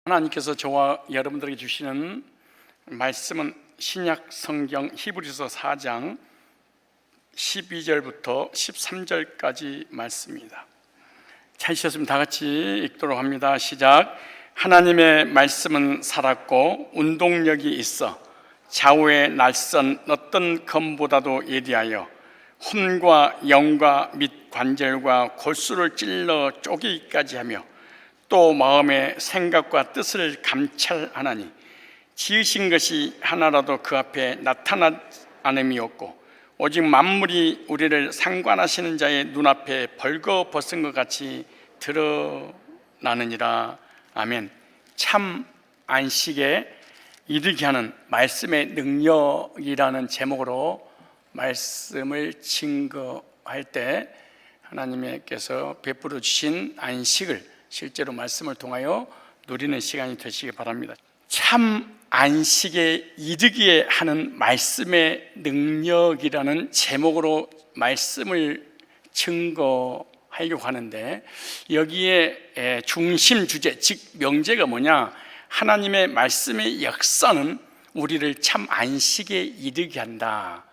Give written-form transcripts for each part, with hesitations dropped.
하나님께서 저와 여러분들에게 주시는 말씀은 신약 성경 히브리서 4장 12절부터 13절까지 말씀입니다. 찾으셨으면 다 같이 읽도록 합니다. 시작. 하나님의 말씀은 살았고 운동력이 있어 좌우의 날선 어떤 검보다도 예리하여 혼과 영과 및 관절과 골수를 찔러 쪼개기까지 하며 또 마음의 생각과 뜻을 감찰하나니 지으신 것이 하나라도 그 앞에 나타난 않음이 없고 오직 만물이 우리를 상관하시는 자의 눈앞에 벌거벗은 것 같이 드러나느니라. 아멘. 참 안식에 이르게 하는 말씀의 능력이라는 제목으로 말씀을 증거할 때 하나님께서 베풀어 주신 안식을 실제로 말씀을 통하여 누리는 시간이 되시기 바랍니다. 참 안식에 이르게 하는 말씀의 능력이라는 제목으로 말씀을 증거하려고 하는데, 여기에 중심 주제, 즉 명제가 뭐냐? 하나님의 말씀의 역사는 우리를 참 안식에 이르게 한다.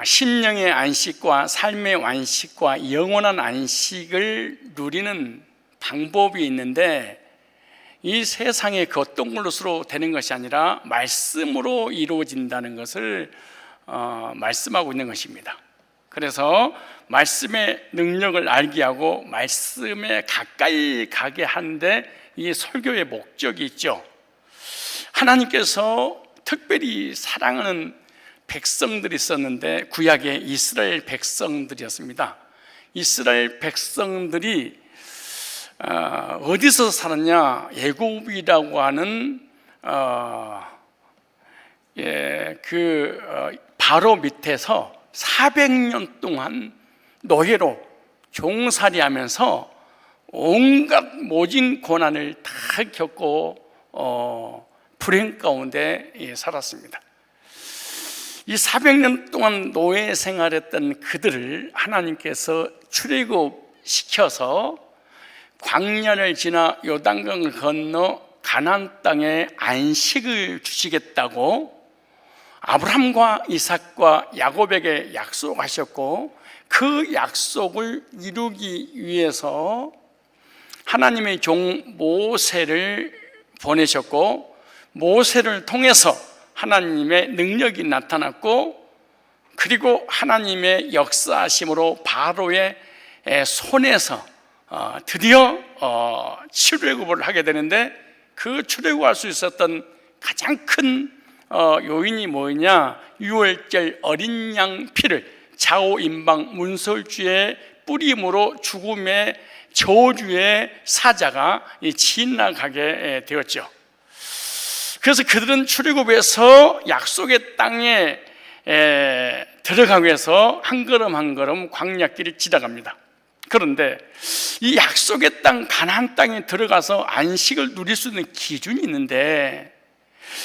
심령의 안식과 삶의 안식과 영원한 안식을 누리는 방법이 있는데, 이 세상의 그 어떤 것으로 되는 것이 아니라 말씀으로 이루어진다는 것을 말씀하고 있는 것입니다. 그래서 말씀의 능력을 알게 하고 말씀에 가까이 가게 하는데 이 설교의 목적이 있죠. 하나님께서 특별히 사랑하는 백성들이 있었는데 구약의 이스라엘 백성들이었습니다. 이스라엘 백성들이 어디서 살았냐? 애굽이라고 하는 바로 밑에서 400년 동안 노예로 종살이하면서 온갖 모진 고난을 다 겪고 불행 가운데 살았습니다. 이 400년 동안 노예 생활했던 그들을 하나님께서 출애굽시켜서 광야를 지나 요단강을 건너 가나안 땅에 안식을 주시겠다고 아브라함과 이삭과 야곱에게 약속하셨고, 그 약속을 이루기 위해서 하나님의 종 모세를 보내셨고, 모세를 통해서 하나님의 능력이 나타났고, 그리고 하나님의 역사하심으로 바로의 손에서 드디어 출애굽을 하게 되는데, 그 출애굽할 수 있었던 가장 큰 요인이 뭐냐? 유월절 어린 양 피를 좌우임방 문설주에 뿌림으로 죽음의 저주의 사자가 지나가게 되었죠. 그래서 그들은 출애굽에서 약속의 땅에 들어가기 위해서 한 걸음 한 걸음 광야길을 지나갑니다. 그런데 이 약속의 땅 가나안 땅에 들어가서 안식을 누릴 수 있는 기준이 있는데,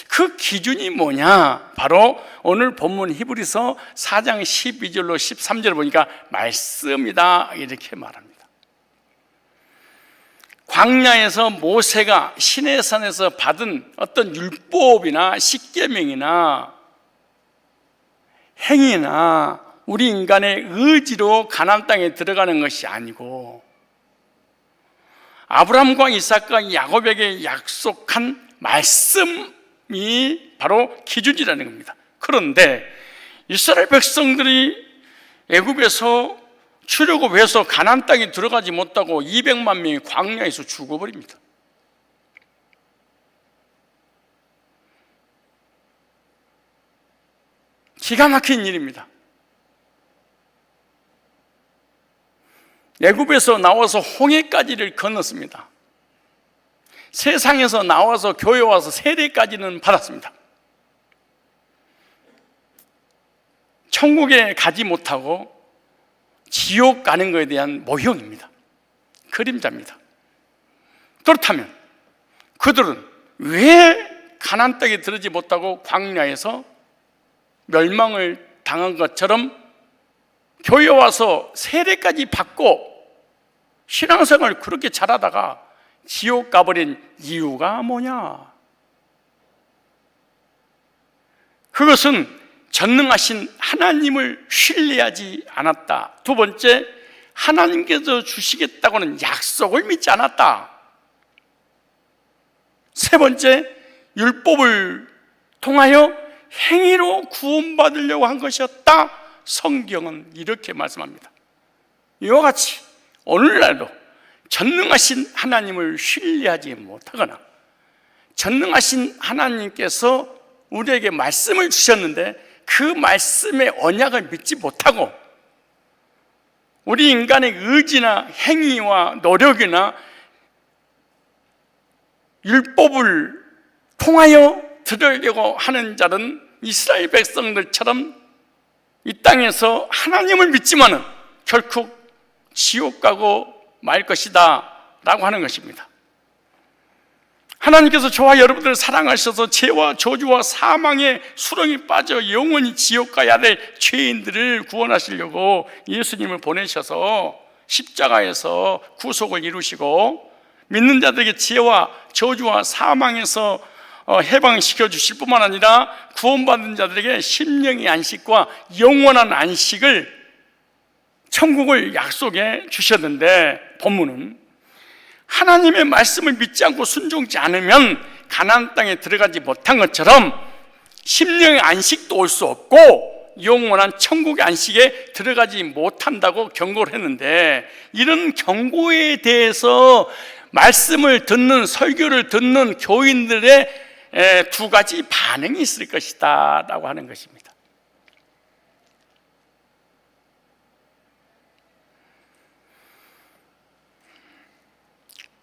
그 기준이 뭐냐? 바로 오늘 본문 히브리서 4장 12절로 13절을 보니까 말씀이다, 이렇게 말합니다. 광야에서 모세가 시내산에서 받은 어떤 율법이나 십계명이나 행위나 우리 인간의 의지로 가나안 땅에 들어가는 것이 아니고, 아브라함과 이삭과 야곱에게 약속한 말씀이 바로 기준이라는 겁니다. 그런데 이스라엘 백성들이 애굽에서 출애굽해서 가나안 땅에 들어가지 못하고 200만 명이 광야에서 죽어버립니다. 기가 막힌 일입니다. 애굽에서 나와서 홍해까지를 건넜습니다. 세상에서 나와서 교회 와서 세례까지는 받았습니다. 천국에 가지 못하고 지옥 가는 것에 대한 모형입니다. 그림자입니다. 그렇다면 그들은 왜 가나안 땅에 들어지 못하고 광야에서 멸망을 당한 것처럼 교회 와서 세례까지 받고 신앙생활을 그렇게 잘하다가 지옥 가버린 이유가 뭐냐? 그것은 전능하신 하나님을 신뢰하지 않았다. 두 번째, 하나님께서 주시겠다고는 약속을 믿지 않았다. 세 번째, 율법을 통하여 행위로 구원받으려고 한 것이었다. 성경은 이렇게 말씀합니다. 이와 같이 오늘날도 전능하신 하나님을 신뢰하지 못하거나 전능하신 하나님께서 우리에게 말씀을 주셨는데 그 말씀의 언약을 믿지 못하고 우리 인간의 의지나 행위와 노력이나 율법을 통하여 들으려고 하는 자는 이스라엘 백성들처럼 이 땅에서 하나님을 믿지만은 결국 지옥 가고 말 것이다 라고 하는 것입니다. 하나님께서 저와 여러분들을 사랑하셔서 죄와 저주와 사망의 수렁에 빠져 영원히 지옥 가야 될 죄인들을 구원하시려고 예수님을 보내셔서 십자가에서 구속을 이루시고 믿는 자들에게 죄와 저주와 사망에서 해방시켜 주실 뿐만 아니라 구원받은 자들에게 심령의 안식과 영원한 안식을, 천국을 약속해 주셨는데, 본문은 하나님의 말씀을 믿지 않고 순종치 않으면 가나안 땅에 들어가지 못한 것처럼 심령의 안식도 올 수 없고 영원한 천국의 안식에 들어가지 못한다고 경고를 했는데, 이런 경고에 대해서 말씀을 듣는, 설교를 듣는 교인들의 두 가지 반응이 있을 것이다 라고 하는 것입니다.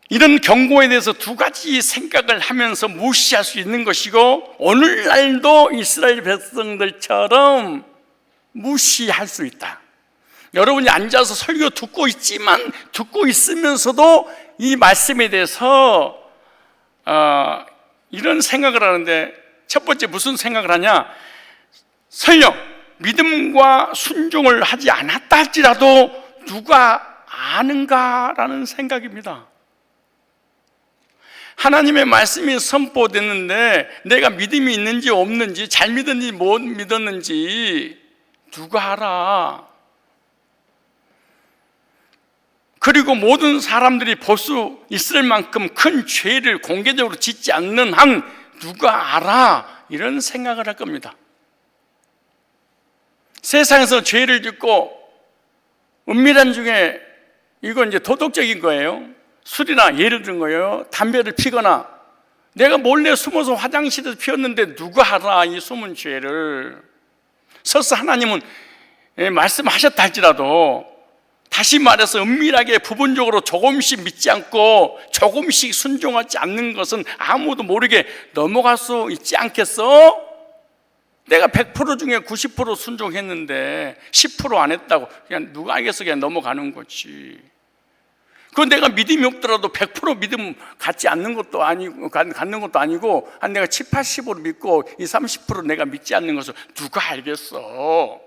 이런 경고에 대해서 두 가지 생각을 하면서 무시할 수 있는 것이고, 오늘날도 이스라엘 백성들처럼 무시할 수 있다. 여러분이 앉아서 설교 듣고 있지만, 듣고 있으면서도 이 말씀에 대해서 이런 생각을 하는데, 첫 번째 무슨 생각을 하냐? 설령 믿음과 순종을 하지 않았다 할지라도 누가 아는가라는 생각입니다. 하나님의 말씀이 선포됐는데 내가 믿음이 있는지 없는지, 잘 믿었는지 못 믿었는지 누가 알아? 그리고 모든 사람들이 볼 수 있을 만큼 큰 죄를 공개적으로 짓지 않는 한 누가 알아? 이런 생각을 할 겁니다. 세상에서 죄를 짓고 은밀한 중에, 이건 이제 도덕적인 거예요. 술이나 예를 든 거예요. 담배를 피거나 내가 몰래 숨어서 화장실에서 피웠는데 누가 알아? 이 숨은 죄를. 설사 하나님은 말씀하셨다 할지라도, 다시 말해서 은밀하게 부분적으로 조금씩 믿지 않고 조금씩 순종하지 않는 것은 아무도 모르게 넘어갈 수 있지 않겠어? 내가 100% 중에 90% 순종했는데 10% 안 했다고 그냥 누가 알겠어? 그냥 넘어가는 거지. 그건 내가 믿음이 없더라도 100% 믿음 갖지 않는 것도 아니고, 갖는 것도 아니고, 한 내가 7, 80% 믿고 이 30% 내가 믿지 않는 것을 누가 알겠어?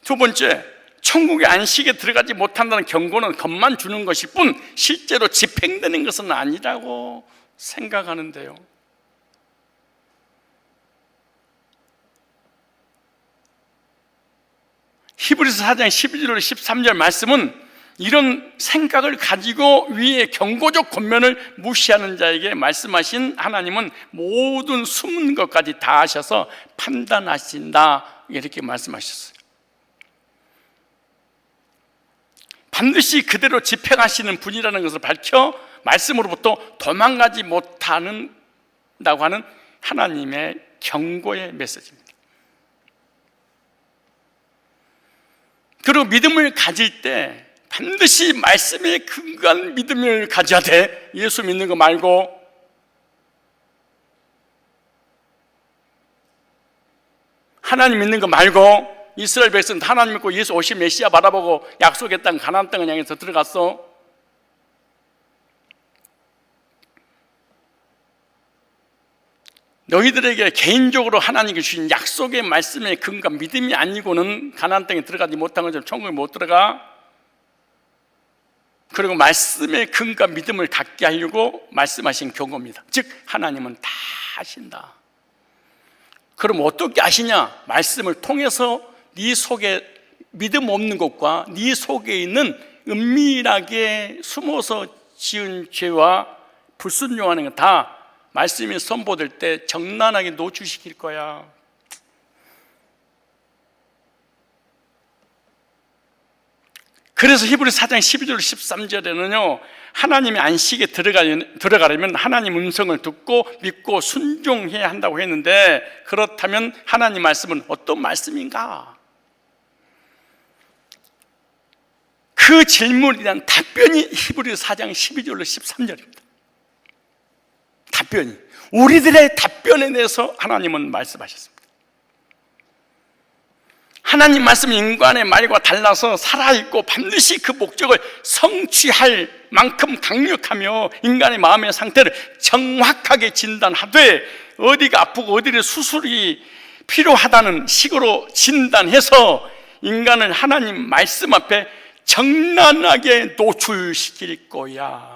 두 번째, 천국의 안식에 들어가지 못한다는 경고는 겁만 주는 것일 뿐 실제로 집행되는 것은 아니라고 생각하는데요. 히브리서 4장 12절 13절 말씀은 이런 생각을 가지고 위에 경고적 권면을 무시하는 자에게 말씀하신 하나님은 모든 숨은 것까지 다 하셔서 판단하신다, 이렇게 말씀하셨어요. 반드시 그대로 집행하시는 분이라는 것을 밝혀 말씀으로부터 도망가지 못한다고 하는 하나님의 경고의 메시지입니다. 그리고 믿음을 가질 때 반드시 말씀에 근거한 믿음을 가져야 돼. 예수 믿는 거 말고. 하나님 믿는 거 말고. 이스라엘 백성 하나님 믿고 예수 오실 메시아 바라보고 약속의 땅 가나안 땅을 향해서 들어갔어. 너희들에게 개인적으로 하나님께 주신 약속의 말씀의 근거 믿음이 아니고는 가나안 땅에 들어가지 못한 것처럼 천국에 못 들어가. 그리고 말씀의 근거 믿음을 갖게 하려고 말씀하신 경고입니다. 즉 하나님은 다 아신다. 그럼 어떻게 아시냐? 말씀을 통해서 네 속에 믿음 없는 것과 네 속에 있는 은밀하게 숨어서 지은 죄와 불순종하는 것 다 말씀이 선포될 때 적나라하게 노출시킬 거야. 그래서 히브리서 4장 12절 13절에는요 하나님의 안식에 들어가려면 하나님 음성을 듣고 믿고 순종해야 한다고 했는데, 그렇다면 하나님 말씀은 어떤 말씀인가? 그 질문에 대한 답변이 히브리서 4장 12절로 13절입니다. 답변이, 우리들의 답변에 대해서 하나님은 말씀하셨습니다. 하나님 말씀은 인간의 말과 달라서 살아있고 반드시 그 목적을 성취할 만큼 강력하며 인간의 마음의 상태를 정확하게 진단하되 어디가 아프고 어디를 수술이 필요하다는 식으로 진단해서 인간을 하나님 말씀 앞에 적나라하게 노출시킬 거야.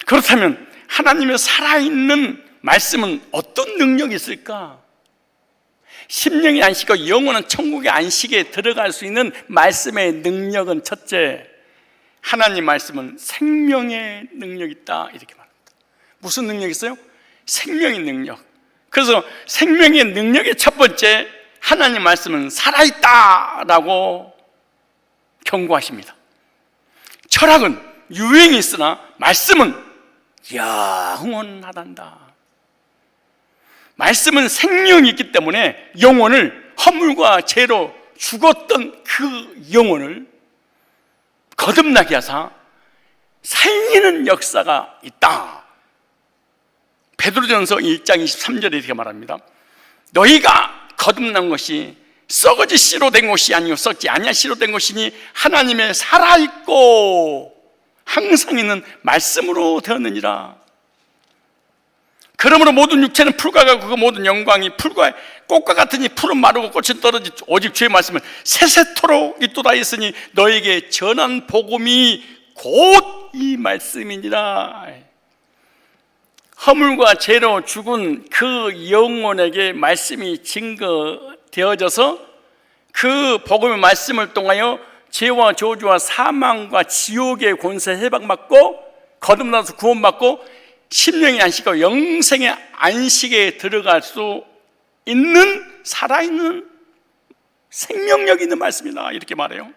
그렇다면 하나님의 살아있는 말씀은 어떤 능력이 있을까? 심령의 안식과 영원한 천국의 안식에 들어갈 수 있는 말씀의 능력은 첫째, 하나님 말씀은 생명의 능력이 있다 이렇게 말합니다. 무슨 능력이 있어요? 생명의 능력. 그래서 생명의 능력의 첫 번째, 하나님 말씀은 살아있다라고 경고하십니다. 철학은 유행이 있으나 말씀은 영원하단다. 말씀은 생명이 있기 때문에 영혼을, 허물과 죄로 죽었던 그 영혼을 거듭나게 하사 살리는 역사가 있다. 베드로전서 1장 23절에 이렇게 말합니다. 너희가 거듭난 것이 썩어질 씨로 된 것이 아니요 썩지 아니할 씨로 된 것이니 하나님의 살아있고 항상 있는 말씀으로 되었느니라. 그러므로 모든 육체는 풀과 같고 그 모든 영광이 풀과 꽃과 같으니 풀은 마르고 꽃은 떨어지 오직 주의 말씀은 세세토록 있도다 했으니 너에게 전한 복음이 곧 이 말씀이니라. 허물과 죄로 죽은 그 영혼에게 말씀이 증거되어져서 그 복음의 말씀을 통하여 죄와 저주와 사망과 지옥의 권세 해방받고 거듭나서 구원받고 심령의 안식과 영생의 안식에 들어갈 수 있는 살아있는 생명력 있는 말씀이다 이렇게 말해요.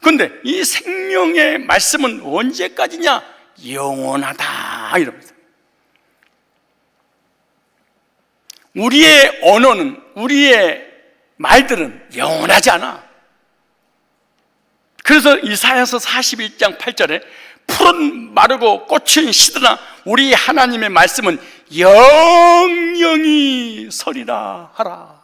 그런데 이 생명의 말씀은 언제까지냐? 영원하다 이럽니다. 우리의 언어는, 우리의 말들은 영원하지 않아. 그래서 이사야서 41장 8절에 풀은 마르고 꽃은 시드나 우리 하나님의 말씀은 영영이 서리라 하라.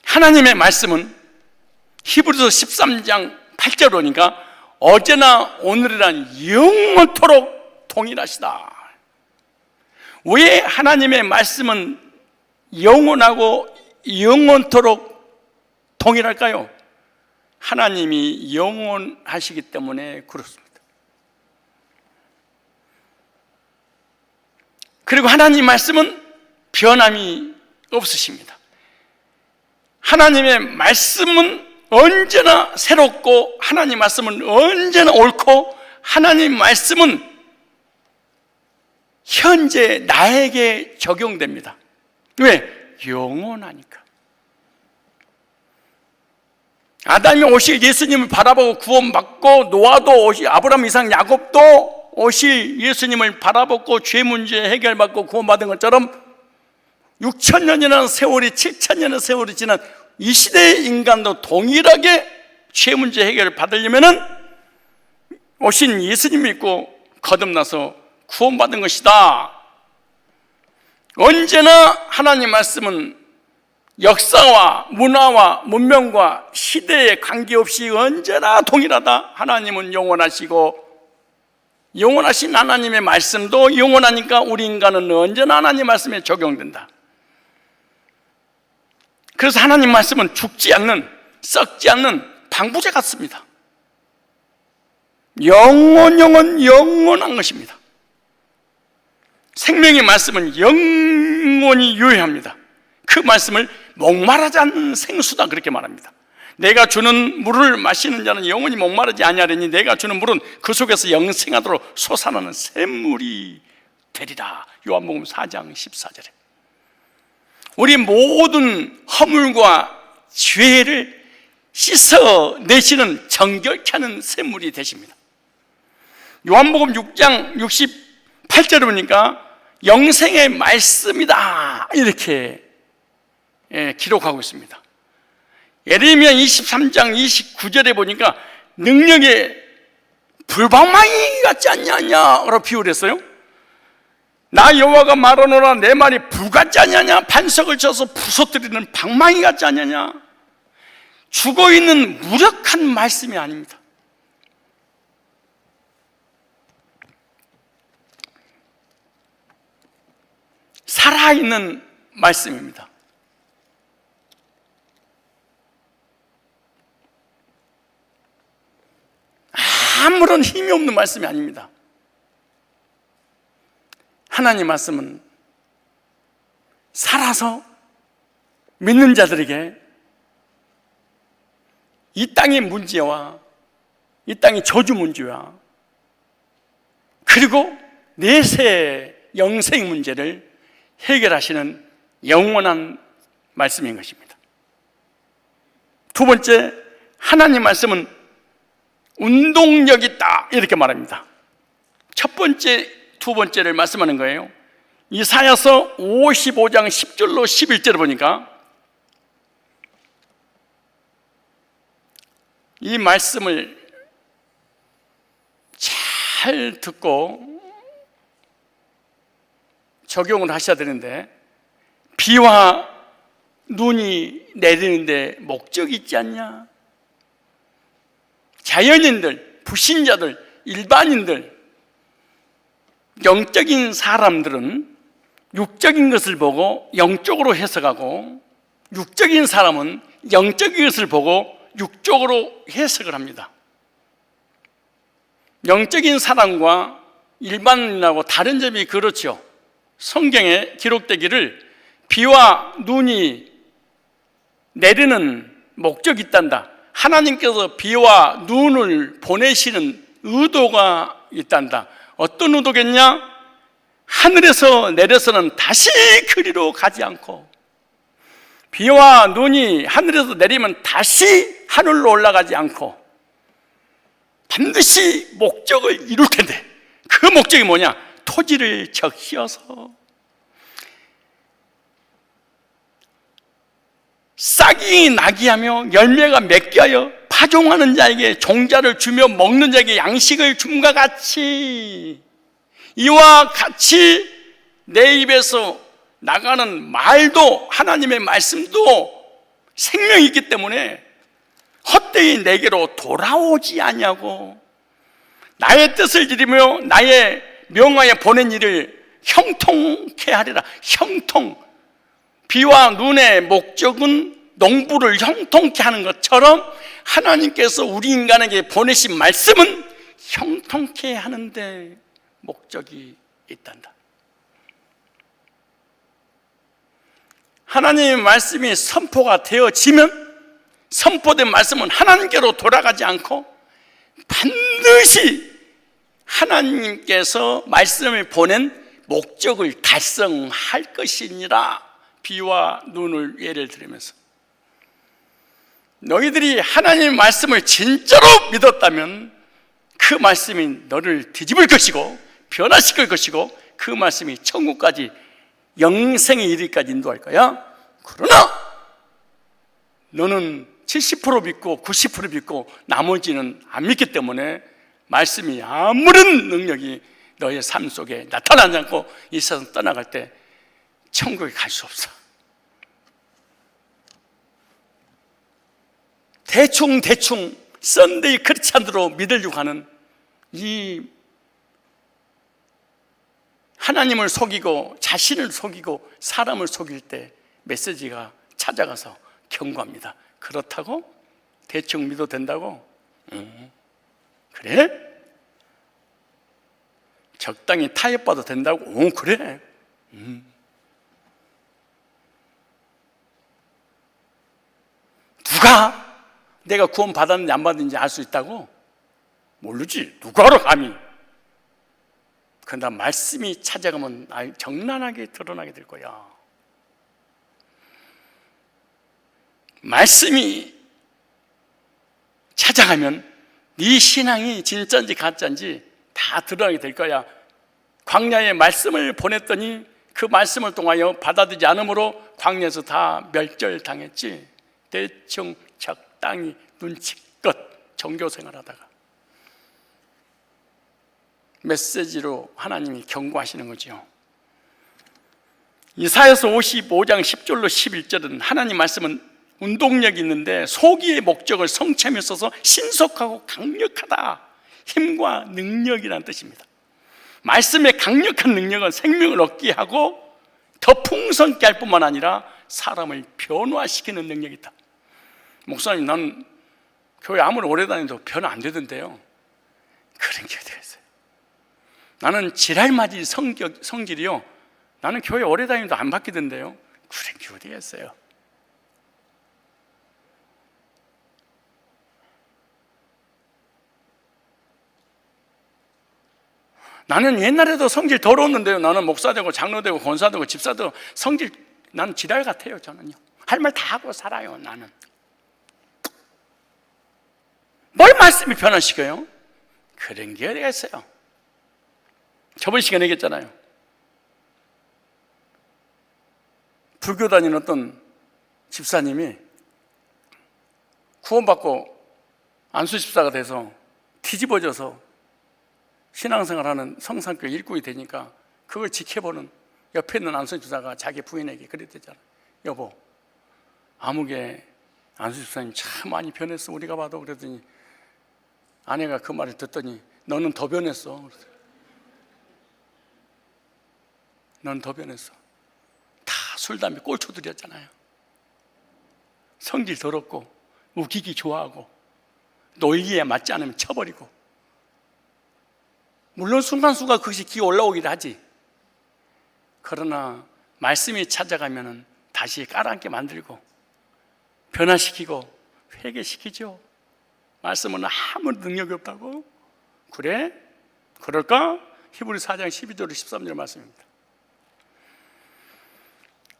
하나님의 말씀은 히브리서 13장 8절 보니까 어제나 오늘이란 영원토록 동일하시다. 왜 하나님의 말씀은 영원하고 영원토록 동일할까요? 하나님이 영원하시기 때문에 그렇습니다. 그리고 하나님 말씀은 변함이 없으십니다. 하나님의 말씀은 언제나 새롭고 하나님 말씀은 언제나 옳고 하나님 말씀은 현재 나에게 적용됩니다. 왜? 영원하니까. 아담이 오실 예수님을 바라보고 구원받고 노아도 오실 아브라함, 이삭, 야곱도 오실 예수님을 바라보고 죄 문제 해결받고 구원받은 것처럼 6,000년이라는 세월이 7,000년의 세월이 지난 이 시대의 인간도 동일하게 죄 문제 해결을 받으려면은 오신 예수님 믿고 거듭나서 구원받은 것이다. 언제나 하나님 말씀은 역사와 문화와 문명과 시대에 관계없이 언제나 동일하다. 하나님은 영원하시고 영원하신 하나님의 말씀도 영원하니까 우리 인간은 언제나 하나님 말씀에 적용된다. 그래서 하나님 말씀은 죽지 않는, 썩지 않는 방부제 같습니다. 영원한 것입니다. 생명의 말씀은 영원히 유효합니다. 그 말씀을 목마르지 않는 생수다 그렇게 말합니다. 내가 주는 물을 마시는 자는 영원히 목마르지 아니하리니 내가 주는 물은 그 속에서 영생하도록 솟아나는 샘물이 되리라. 요한복음 4장 14절에 우리 모든 허물과 죄를 씻어내시는 정결케 하는 샘물이 되십니다. 요한복음 6장 68절에 보니까 영생의 말씀이다 이렇게 기록하고 있습니다. 예레미야 23장 29절에 보니까 능력의 불방망이 같지 않냐라고 비유를 했어요. 나 여호와가 말하노라 내 말이 불 같지 않냐냐, 반석을 쳐서 부서뜨리는 방망이 같지 않냐냐. 죽어있는 무력한 말씀이 아닙니다. 살아있는 말씀입니다. 아무런 힘이 없는 말씀이 아닙니다. 하나님 말씀은 살아서 믿는 자들에게 이 땅의 문제와 이 땅의 저주 문제와 그리고 내세의 영생 문제를 해결하시는 영원한 말씀인 것입니다. 두 번째, 하나님 말씀은 운동력 있다 이렇게 말합니다. 첫 번째, 두 번째를 말씀하는 거예요. 이사야서 55장 10절로 11절을 보니까 이 말씀을 잘 듣고 적용을 하셔야 되는데, 비와 눈이 내리는데 목적이 있지 않냐? 자연인들, 불신자들, 일반인들, 영적인 사람들은 육적인 것을 보고 영적으로 해석하고, 육적인 사람은 영적인 것을 보고 육적으로 해석을 합니다. 영적인 사람과 일반인하고 다른 점이 그렇죠. 성경에 기록되기를 비와 눈이 내리는 목적이 있단다. 하나님께서 비와 눈을 보내시는 의도가 있단다. 어떤 의도겠냐? 하늘에서 내려서는 다시 그리로 가지 않고, 비와 눈이 하늘에서 내리면 다시 하늘로 올라가지 않고 반드시 목적을 이룰 텐데, 그 목적이 뭐냐? 토지를 적시어서 싹이 나게 하며 열매가 맺게 하여 파종하는 자에게 종자를 주며 먹는 자에게 양식을 줌과 같이, 이와 같이 내 입에서 나가는 말도, 하나님의 말씀도 생명이 있기 때문에 헛되이 내게로 돌아오지 아니하고 나의 뜻을 이루며 나의 명하에 보낸 일을 형통케 하리라. 형통, 비와 눈의 목적은 농부를 형통케 하는 것처럼 하나님께서 우리 인간에게 보내신 말씀은 형통케 하는데 목적이 있단다. 하나님의 말씀이 선포가 되어지면 선포된 말씀은 하나님께로 돌아가지 않고 반드시 하나님께서 말씀을 보낸 목적을 달성할 것이니라. 비와 눈을 예를 들으면서 너희들이 하나님의 말씀을 진짜로 믿었다면 그 말씀이 너를 뒤집을 것이고 변화시킬 것이고 그 말씀이 천국까지, 영생에 이르기까지 인도할 거야. 그러나 너는 70% 믿고 90% 믿고 나머지는 안 믿기 때문에 말씀이 아무런 능력이 너의 삶 속에 나타나지 않고 이 세상 떠나갈 때 천국에 갈 수 없어. 대충 썬데이 크리스찬으로 믿으려고 하는 이 하나님을 속이고 자신을 속이고 사람을 속일 때 메시지가 찾아가서 경고합니다. 그렇다고? 대충 믿어도 된다고? 그래? 적당히 타협받아도 된다고? 오, 그래? 누가 내가 구원 받았는지 안 받았는지 알 수 있다고? 모르지. 누가 알아 감히? 그러나 말씀이 찾아가면 정난하게 드러나게 될 거야. 말씀이 찾아가면 네 신앙이 진짜인지 가짜인지 다 드러나게 될 거야. 광야에 말씀을 보냈더니 그 말씀을 통하여 받아들이지 않으므로 광야에서 다 멸절당했지. 대충 적당히 눈치껏 종교생활하다가 메시지로 하나님이 경고하시는 거죠. 이사야서 55장 10절로 11절은 하나님 말씀은 운동력이 있는데 소기의 목적을 성취하며 써서 신속하고 강력하다, 힘과 능력이라는 뜻입니다. 말씀의 강력한 능력은 생명을 얻게 하고 더 풍성케 할 뿐만 아니라 사람을 변화시키는 능력이 있다. 목사님, 나는 교회 아무리 오래 다녀도 변화 안 되던데요. 그런 게 되겠어요. 나는 지랄맞이 성질이요, 나는 교회 오래 다니도 안 바뀌던데요. 그런 게 어디겠어요. 나는 옛날에도 성질 더러웠는데요. 나는 목사되고 장로되고 권사되고 집사되고 성질, 나는 지랄 같아요. 저는요, 할 말 다 하고 살아요. 나는 뭘 말씀이 변화시켜요? 그런 게 어디겠어요. 저번 시간에 얘기했잖아요. 불교 다니는 어떤 집사님이 구원받고 안수 집사가 돼서 뒤집어져서 신앙생활하는 성산교회 일꾼이 되니까 그걸 지켜보는 옆에 있는 안수 집사가 자기 부인에게 그랬대잖아요. 여보, 아무개 안수 집사님 참 많이 변했어, 우리가 봐도. 그랬더니 아내가 그 말을 듣더니 너는 더 변했어. 넌 더 변했어. 다 술, 담배, 꼴초들이었잖아요. 성질 더럽고 웃기기 좋아하고 논리에 맞지 않으면 쳐버리고. 물론 순간순간 그것이 기어 올라오기도 하지. 그러나 말씀이 찾아가면 다시 깔아앉게 만들고 변화시키고 회개시키죠. 말씀은 아무 능력이 없다고? 그래? 그럴까? 히브리 4장 12절 13절 말씀입니다.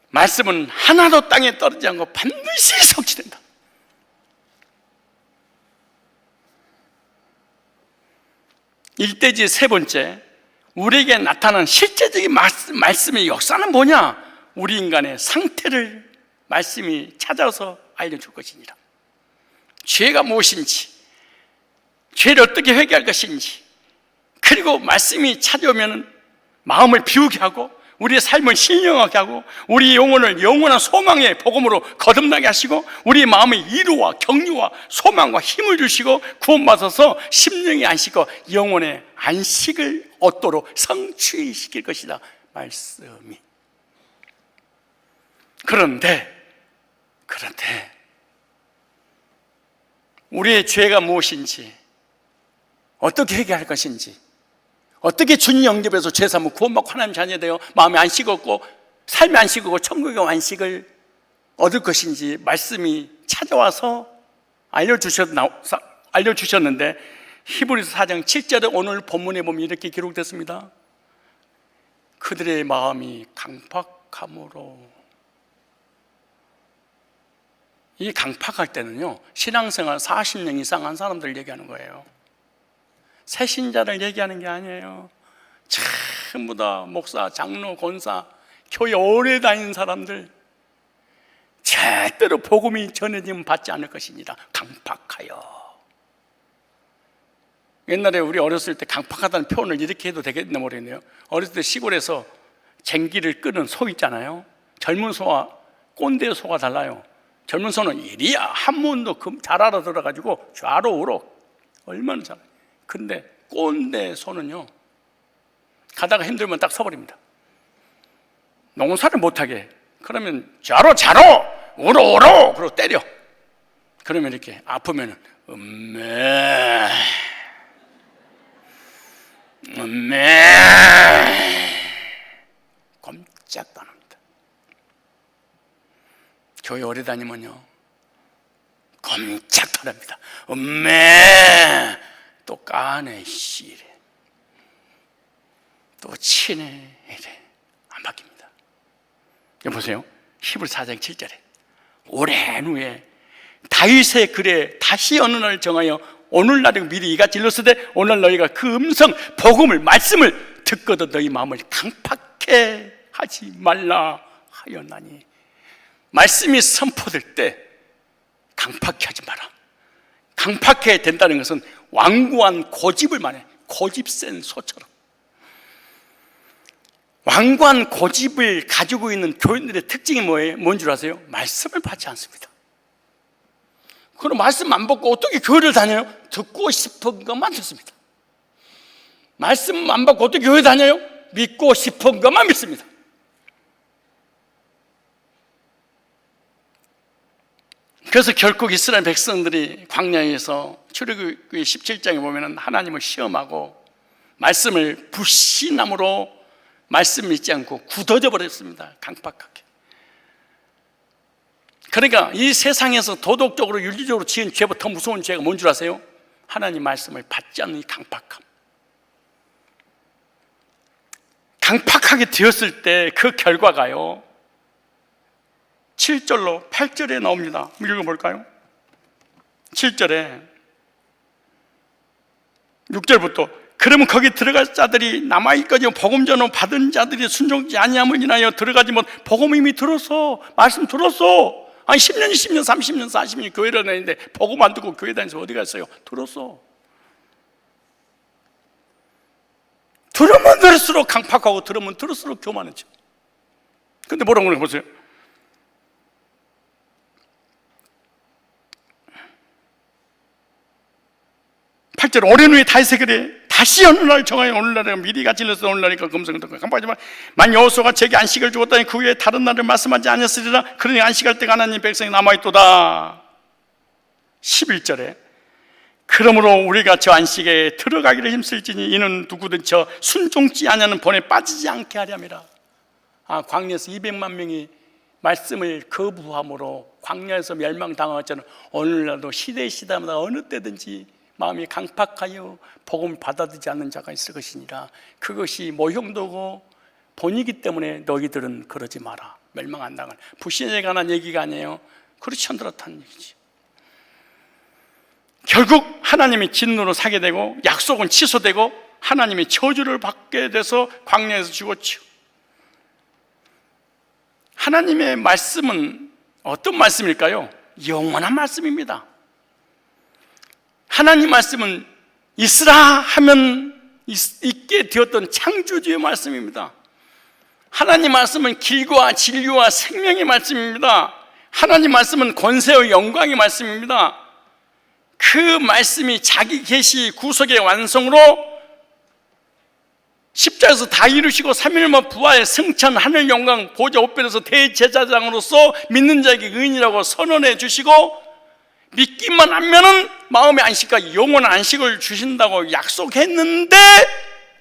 말씀은 하나도 땅에 떨어지지 않고 반드시 성취된다. 일대지 세 번째, 우리에게 나타난 실제적인 말씀의 역사는 뭐냐? 우리 인간의 상태를 말씀이 찾아서 알려줄 것이니라. 죄가 무엇인지, 죄를 어떻게 회개할 것인지, 그리고 말씀이 찾아오면 마음을 비우게 하고 우리의 삶을 신령하게 하고 우리 영혼을 영원한 소망의 복음으로 거듭나게 하시고 우리 마음의 위로와 격려와 소망과 힘을 주시고 구원받아서 심령의 안식과 영혼의 안식을 얻도록 성취시킬 것이다, 말씀이. 그런데 우리의 죄가 무엇인지, 어떻게 회개할 것인지, 어떻게 주님 영접해서 죄사함을 구원받고 하나님 자녀 되어 마음의 안식 얻고 삶의 안식 얻고 천국의 안식을 얻을 것인지 말씀이 찾아와서 알려주셨는데 히브리서 4장 7절에 오늘 본문에 보면 이렇게 기록됐습니다. 그들의 마음이 강팍함으로. 이 강팍할 때는요, 신앙생활 40년 이상 한 사람들 얘기하는 거예요. 새신자를 얘기하는 게 아니에요. 전부 다 목사, 장로, 권사, 교회 오래 다닌 사람들, 절대로 복음이 전해지면 받지 않을 것입니다. 강팍하여. 옛날에 우리 어렸을 때 강팍하다는 표현을 이렇게 해도 되겠나 모르겠네요. 어렸을 때 시골에서 쟁기를 끄는 소 있잖아요. 젊은 소와 꼰대 소가 달라요. 젊은 손은 이리야 한문도 잘 알아들어가지고 좌로 우로 얼마나 잘해. 근데 꼰대 손은요, 가다가 힘들면 딱 서버립니다. 농사를 못하게. 그러면 좌로 우로 그러고 때려. 그러면 이렇게 아프면은 음메 꼼짝도 안 합니다. 교회 오래 다니면요 꼼짝도 안 합니다. 음메 또 까네 씨래 또 치네 이래 안 바뀝니다. 여보세요, 히브리서 4장 7절에 오랜 후에 다윗의 글에 다시 어느 날 정하여 오늘날에 미리 이같이 일렀으되 오늘 너희가 그 음성 복음을 말씀을 듣거든 너희 마음을 강팍해 하지 말라 하였나니. 말씀이 선포될 때 강팍해 하지 마라. 강팍해야 된다는 것은 완고한 고집을 말해. 고집 센 소처럼. 완고한 고집을 가지고 있는 교인들의 특징이 뭐예요? 뭔 줄 아세요? 말씀을 받지 않습니다. 그럼 말씀 안 받고 어떻게 교회를 다녀요? 듣고 싶은 것만 듣습니다. 말씀 안 받고 어떻게 교회 다녀요? 믿고 싶은 것만 믿습니다. 그래서 결국 이스라엘 백성들이 광야에서 출애굽기 17장에 보면 하나님을 시험하고 말씀을 불신함으로 말씀 믿지 않고 굳어져 버렸습니다. 강팍하게. 그러니까 이 세상에서 도덕적으로 윤리적으로 지은 죄보다 더 무서운 죄가 뭔 줄 아세요? 하나님 말씀을 받지 않는 이 강팍함. 강팍하게 되었을 때 그 결과가요 7절로 8절에 나옵니다. 읽어볼까요? 7절에 6절부터 그러면 거기 들어갈 자들이 남아있거니와 복음 전후 받은 자들이 순종지 아니함을 인하여 들어가지 못. 복음 이미 들었어. 말씀 들었어. 아니 10년, 20년, 30년, 40년 교회를 다니는데 복음 안 듣고 교회 다니면서 어디 갔어요? 들었어. 들으면 들을수록 강팍하고 들으면 들을수록 교만해져. 근데 뭐라고 그러는 거 보세요. 8절 오랜 후에 다윗의 글에 다시 어느 날 정하여 오늘날에 미리가 질러서 오늘날이니까 금성을 듣고 강박하지만 만 여호수아가 제게 안식을 주었다니 그 후에 다른 날을 말씀하지 않았으리라. 그러니 안식할 때가 하나님 백성이 남아있도다. 11절에 그러므로 우리가 저 안식에 들어가기를 힘쓸지니 이는 누구든 저 순종치 아니하는 본에 빠지지 않게 하렴이라. 광야에서 200만 명이 말씀을 거부함으로 광야에서 멸망당하잖아요. 오늘날도 시대마다 어느 때든지 마음이 강팍하여 복음을 받아들이지 않는 자가 있을 것이니라. 그것이 모형도고 본이기 때문에 너희들은 그러지 마라. 멸망 안 당할. 불신에 관한 얘기가 아니에요. 그렇지 않더라는 얘기지. 결국 하나님이 진노로 사게 되고 약속은 취소되고 하나님이 저주를 받게 돼서 광야에서 죽었죠. 하나님의 말씀은 어떤 말씀일까요? 영원한 말씀입니다. 하나님 말씀은 있으라 하면 있게 되었던 창조주의 말씀입니다. 하나님 말씀은 길과 진리와 생명의 말씀입니다. 하나님 말씀은 권세와 영광의 말씀입니다. 그 말씀이 자기 계시 구속의 완성으로 십자가에서 다 이루시고 3일만 부활 승천 하늘 영광 보좌 우편에서 대제사장으로서 믿는 자에게 의인이라고 선언해 주시고 믿기만 하면은 마음의 안식과 영원한 안식을 주신다고 약속했는데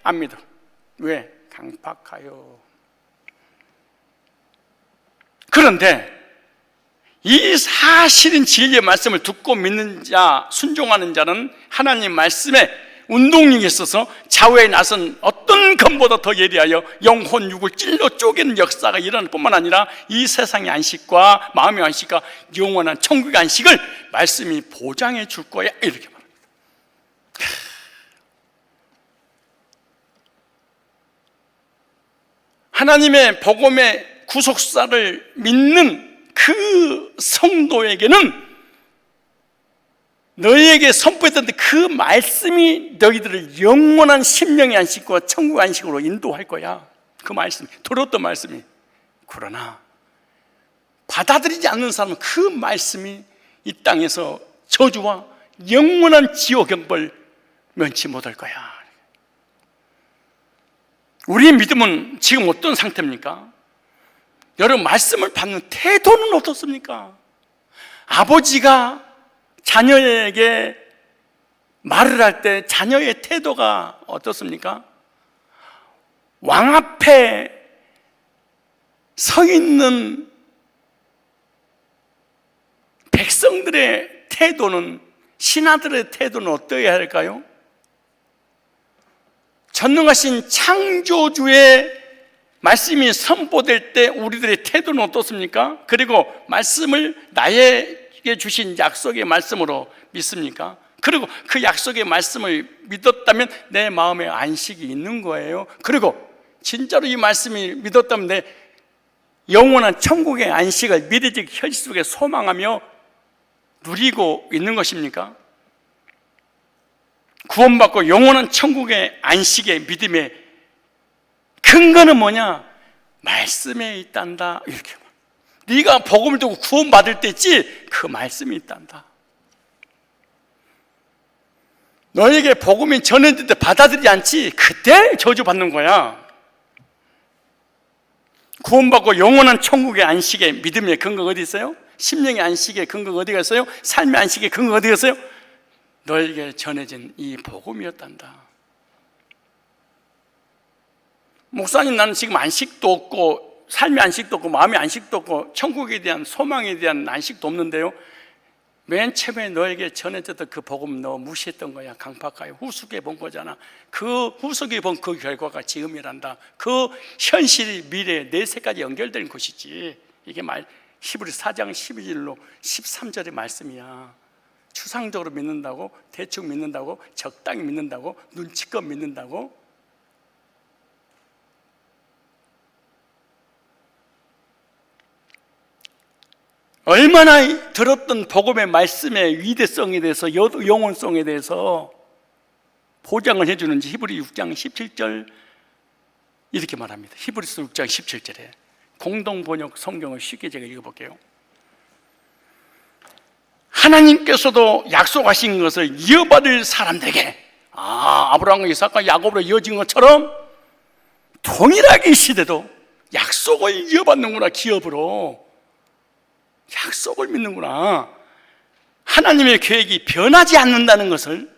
안 믿어. 왜? 강팍하여. 그런데 이 사실인 진리의 말씀을 듣고 믿는 자, 순종하는 자는 하나님 말씀에 운동력이 있어서 좌우에 나선 어떤 검보다 더 예리하여 영혼 육을 찔러 쪼개는 역사가 일어날 뿐만 아니라 이 세상의 안식과 마음의 안식과 영원한 천국의 안식을 말씀이 보장해 줄 거야 이렇게 말합니다. 하나님의 복음의 구속사를 믿는 그 성도에게는 너희에게 선포했던 그 말씀이 너희들을 영원한 심령의 안식과 천국 안식으로 인도할 거야. 그 말씀, 들었던 말씀이. 그러나 받아들이지 않는 사람은 그 말씀이 이 땅에서 저주와 영원한 지옥 형벌 면치 못할 거야. 우리의 믿음은 지금 어떤 상태입니까? 여러분, 말씀을 받는 태도는 어떻습니까? 아버지가 자녀에게 말을 할 때 자녀의 태도가 어떻습니까? 왕 앞에 서 있는 백성들의 태도는, 신하들의 태도는 어떠해야 할까요? 전능하신 창조주의 말씀이 선포될 때 우리들의 태도는 어떻습니까? 그리고 말씀을 나에게 주신 약속의 말씀으로 믿습니까? 그리고 그 약속의 말씀을 믿었다면 내 마음에 안식이 있는 거예요. 그리고 진짜로 이 말씀이 믿었다면 내 영원한 천국의 안식을 미래적 현실 속에 소망하며 누리고 있는 것입니까? 구원받고 영원한 천국의 안식의 믿음의 근거는 뭐냐? 말씀에 있단다. 이렇게 네가 복음을 듣고 구원받을 때지 그 말씀이 있단다. 너에게 복음이 전해질 때 받아들이지 않지, 그때 저주받는 거야. 구원받고 영원한 천국의 안식의 믿음의 근거가 어디 있어요? 심령의 안식의 근거가 어디가 있어요? 삶의 안식의 근거가 어디가 있어요? 너에게 전해진 이 복음이었단다. 목사님, 나는 지금 안식도 없고 삶의 안식도 없고 마음의 안식도 없고 천국에 대한 소망에 대한 안식도 없는데요. 맨 처음에 너에게 전해졌던 그 복음 너 무시했던 거야. 강팍하여 후숙해 본 거잖아. 그 후숙해 본 그 결과가 지금이란다. 그 현실이 미래에 내세까지 연결된 것이지. 이게 히브리서 4장 12절로 13절의 말씀이야. 추상적으로 믿는다고, 대충 믿는다고, 적당히 믿는다고, 눈치껏 믿는다고. 얼마나 들었던 복음의 말씀의 위대성에 대해서, 영원성에 대해서 보장을 해주는지 히브리 6장 17절 이렇게 말합니다. 히브리서 6장 17절에 공동번역 성경을 쉽게 제가 읽어볼게요. 하나님께서도 약속하신 것을 이어받을 사람들에게, 아브라함과 이삭과 야곱으로 이어진 것처럼 동일하게 이 시대도 약속을 이어받는구나. 기업으로 약속을 믿는구나. 하나님의 계획이 변하지 않는다는 것을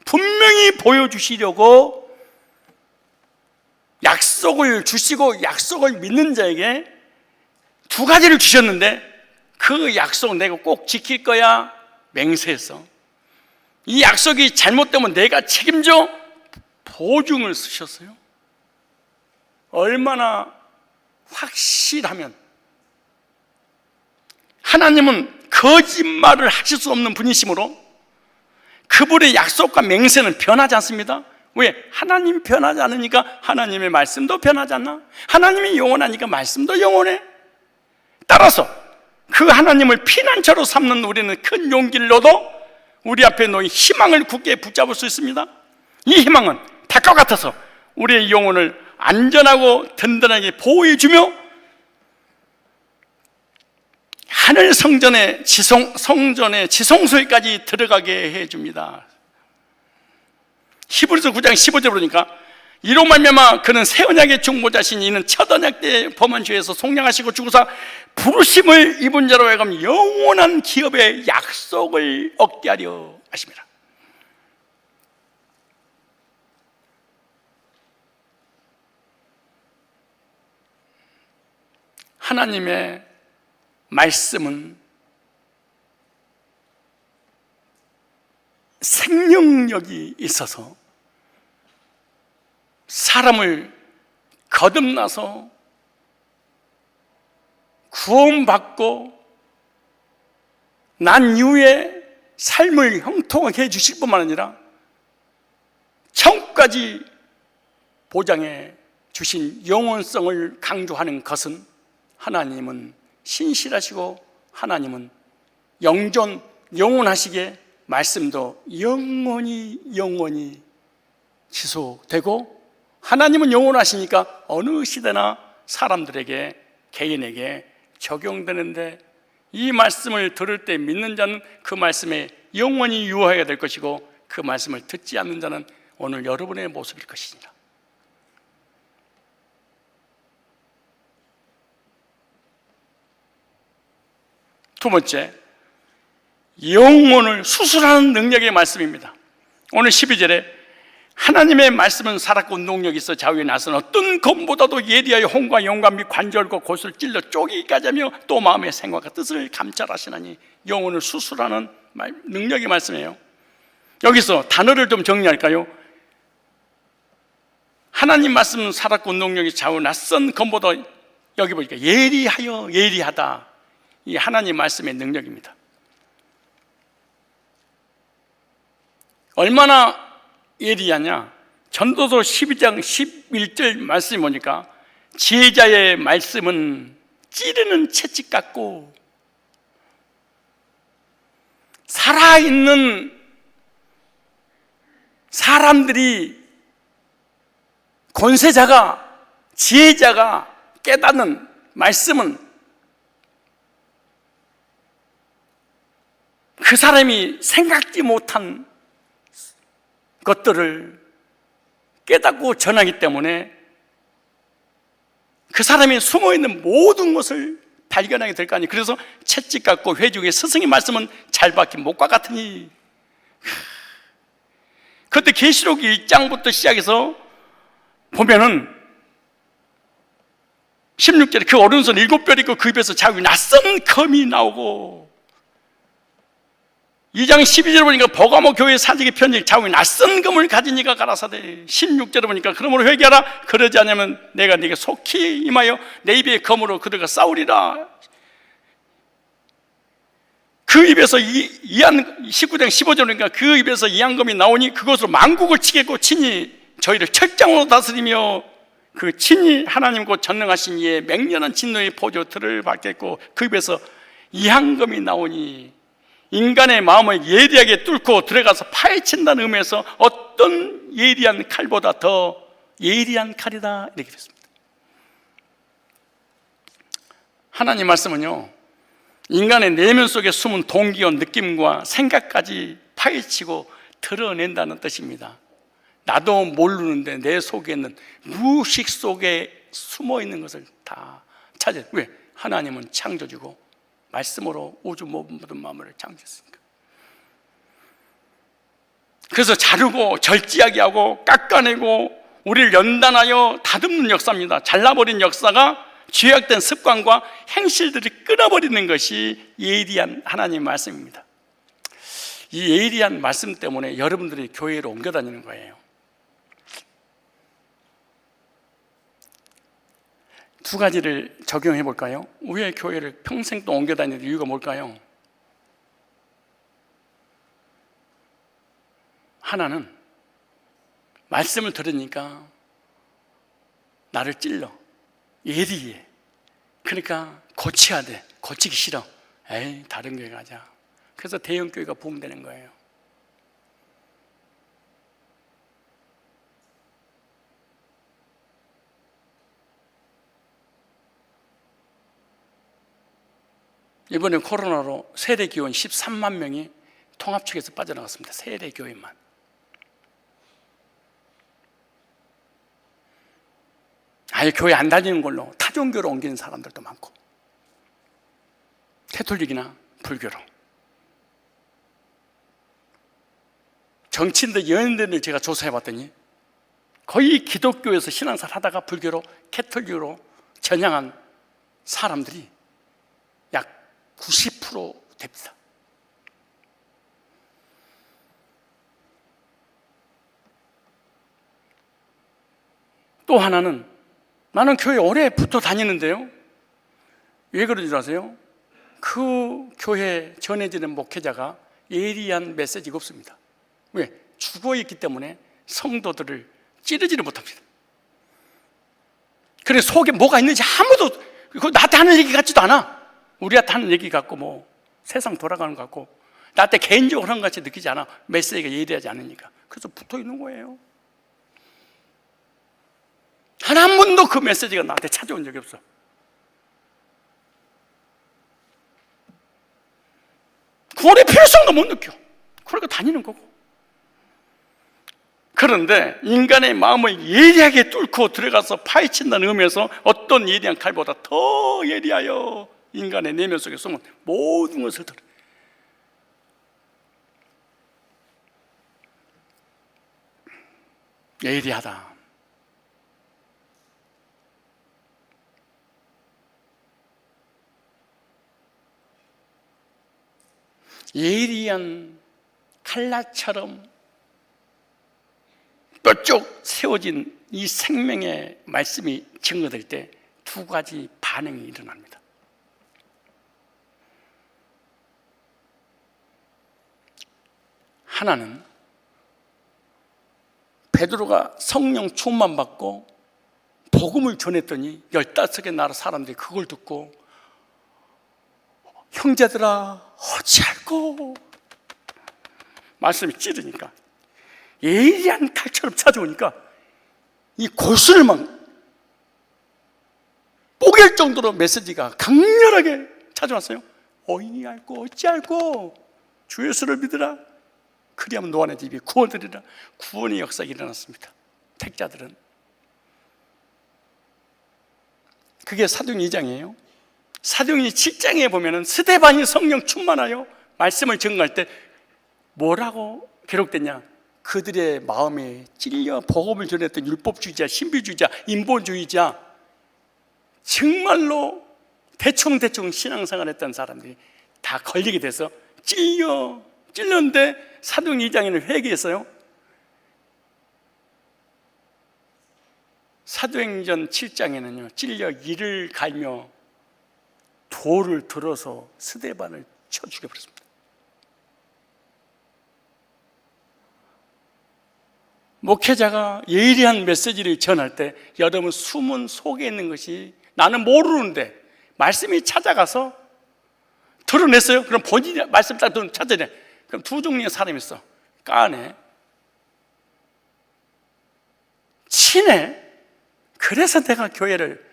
분명히 보여주시려고 약속을 주시고 약속을 믿는 자에게 두 가지를 주셨는데 그 약속 내가 꼭 지킬 거야 맹세했어. 이 약속이 잘못되면 내가 책임져 보증을 쓰셨어요. 얼마나 확실하면. 하나님은 거짓말을 하실 수 없는 분이시므로 그분의 약속과 맹세는 변하지 않습니다. 왜? 하나님이 변하지 않으니까 하나님의 말씀도 변하지 않나? 하나님이 영원하니까 말씀도 영원해. 따라서 그 하나님을 피난처로 삼는 우리는 큰 용기를 얻어 우리 앞에 놓인 희망을 굳게 붙잡을 수 있습니다. 이 희망은 닭과 같아서 우리의 영혼을 안전하고 든든하게 보호해주며 하늘 성전의 지성소에까지 들어가게 해줍니다. 히브리서 9장 15절 보니까 이로 말미암아 그는 새 언약의 중보자시니 이는 첫 언약 때 범한 죄에서 속량하시고 죽으사 부르심을 입은 자로 하여금 영원한 기업의 약속을 얻게 하려 하십니다. 하나님의 말씀은 생명력이 있어서 사람을 거듭나서 구원받고 난 이후에 삶을 형통하게 해주실 뿐만 아니라 천국까지 보장해 주신 영원성을 강조하는 것은 하나님은 신실하시고 하나님은 영원하시기에 말씀도 영원히 지속되고 하나님은 영원하시니까 어느 시대나 사람들에게 개인에게 적용되는데, 이 말씀을 들을 때 믿는 자는 그 말씀에 영원히 유하게 될 것이고, 그 말씀을 듣지 않는 자는 오늘 여러분의 모습일 것이니라. 두 번째, 영혼을 수술하는 능력의 말씀입니다. 오늘 12절에 하나님의 말씀은 살았고 능력이 있어 좌우에 나선 어떤 검보다도 예리하여 혼과 영감 및 관절과 곳을 찔러 쪼개기까지 하며 또 마음의 생각과 뜻을 감찰하시나니, 영혼을 수술하는 능력의 말씀이에요. 여기서 단어를 좀 정리할까요? 하나님 말씀은 살았고 능력이 좌우 낯선 검보다, 여기 보니까 예리하여, 예리하다, 이 하나님 말씀의 능력입니다. 얼마나 예리하냐? 전도서 12장 11절 말씀이 보니까 지혜자의 말씀은 찌르는 채찍 같고, 살아있는 사람들이, 권세자가, 지혜자가 깨닫는 말씀은 그 사람이 생각지 못한 것들을 깨닫고 전하기 때문에 그 사람이 숨어있는 모든 것을 발견하게 될 거 아니에요. 그래서 채찍 같고 회중의 스승의 말씀은 잘 박힌 목과 같으니, 그때 계시록 1장부터 시작해서 보면은 16절에 그 오른손 7뼈 있고 그 입에서 자국이 낯선 검이 나오고, 2장 12절에 보니까 버가모 교회 사직의 편지, 자국이 낯선 검을 가진 이가 가라사대. 16절에 보니까 그러므로 회개하라, 그러지 않으면 내가 네게 속히 임하여 내 입의 검으로 그들과 싸우리라. 그 입에서 19장 15절에 보니까 그 입에서 이한검이 나오니 그것으로 만국을 치겠고 친히 저희를 철장으로 다스리며 그 친히 하나님 곧 전능하신 이의 맹렬한 진노의 포조틀을 받겠고, 그 입에서 이한검이 나오니 인간의 마음을 예리하게 뚫고 들어가서 파헤친다는 의미에서 어떤 예리한 칼보다 더 예리한 칼이다, 이렇게 됐습니다. 하나님 말씀은요, 인간의 내면 속에 숨은 동기와 느낌과 생각까지 파헤치고 드러낸다는 뜻입니다. 나도 모르는데 내 속에 있는 무의식 속에 숨어있는 것을 다 찾아요. 왜? 하나님은 창조주고 말씀으로 우주 모든 만물을 창조했으니까. 그래서 자르고 절제하게 하고 깎아내고 우리를 연단하여 다듬는 역사입니다. 잘라버린 역사가 죄악된 습관과 행실들을 끊어버리는 것이 예리한 하나님의 말씀입니다. 이 예리한 말씀 때문에 여러분들이 교회로 옮겨 다니는 거예요. 두 가지를 적용해 볼까요? 왜 교회를 평생 또 옮겨 다니는 이유가 뭘까요? 하나는 말씀을 들으니까 나를 찔러, 예리해. 그러니까 고쳐야 돼. 고치기 싫어. 에이, 다른 교회 가자. 그래서 대형 교회가 부흥되는 거예요. 이번에 코로나로 세례 교원 13만 명이 통합 측에서 빠져나갔습니다. 세례 교회만. 아예 교회 안 다니는 걸로 타종교로 옮기는 사람들도 많고, 캐톨릭이나 불교로. 정치인들, 연예인들을 제가 조사해 봤더니 거의 기독교에서 신앙생활 하다가 불교로, 캐톨릭으로 전향한 사람들이 약 90% 됩니다. 또 하나는, 나는 교회 오래 붙어 다니는데요, 왜 그런지 아세요? 그 교회 전해지는 목회자가 예리한 메시지가 없습니다. 왜? 죽어있기 때문에 성도들을 찌르지를 못합니다. 그래서 속에 뭐가 있는지 아무도, 그거 나한테 하는 얘기 같지도 않아. 우리한테 하는 얘기 같고, 뭐 세상 돌아가는 것 같고, 나한테 개인적으로 하는 것 같이 느끼지 않아. 메시지가 예리하지 않으니까. 그래서 붙어 있는 거예요. 한 번도 그 메시지가 나한테 찾아온 적이 없어. 구원의 필요성도 못 느껴. 그러니까 다니는 거고. 그런데 인간의 마음을 예리하게 뚫고 들어가서 파헤친다는 의미에서 어떤 예리한 칼보다 더 예리하여 인간의 내면 속에 숨은 모든 것을 들어. 예리하다. 예리한 칼날처럼 뾰족 세워진 이 생명의 말씀이 증거될 때 두 가지 반응이 일어납니다. 하나는 베드로가 성령 충만 받고 복음을 전했더니 15개 나라 사람들이 그걸 듣고 형제들아 어찌할꼬 말씀이 찌르니까 예리한 칼처럼 찾아오니까 이 골수를 막 뽀갤 정도로 메시지가 강렬하게 찾아왔어요. 어이알꼬 어찌알꼬 주 예수를 믿으라 그리하면 노아의 집이 구원되리라. 구원의 역사가 일어났습니다. 택자들은. 그게 사도행 2장이에요 사도행 7장에 보면 스데반이 성령 충만하여 말씀을 증거할 때 뭐라고 기록됐냐? 그들의 마음에 찔려 복음을 전했던 율법주의자, 신비주의자, 인본주의자, 정말로 대충 신앙생활했던 사람들이 다 걸리게 돼서 찔렸는데 사도행 2장에는 회개했어요. 사도행전 7장에는요 찔려 이를 갈며 돌을 들어서 스데반을 쳐 죽여버렸습니다. 목회자가 예리한 메시지를 전할 때 여러분 숨은 속에 있는 것이 나는 모르는데 말씀이 찾아가서 드러냈어요. 그럼 본인이 말씀 딱 찾아내. 그럼 두 종류의 사람이 있어. 까네, 친해. 그래서 내가 교회를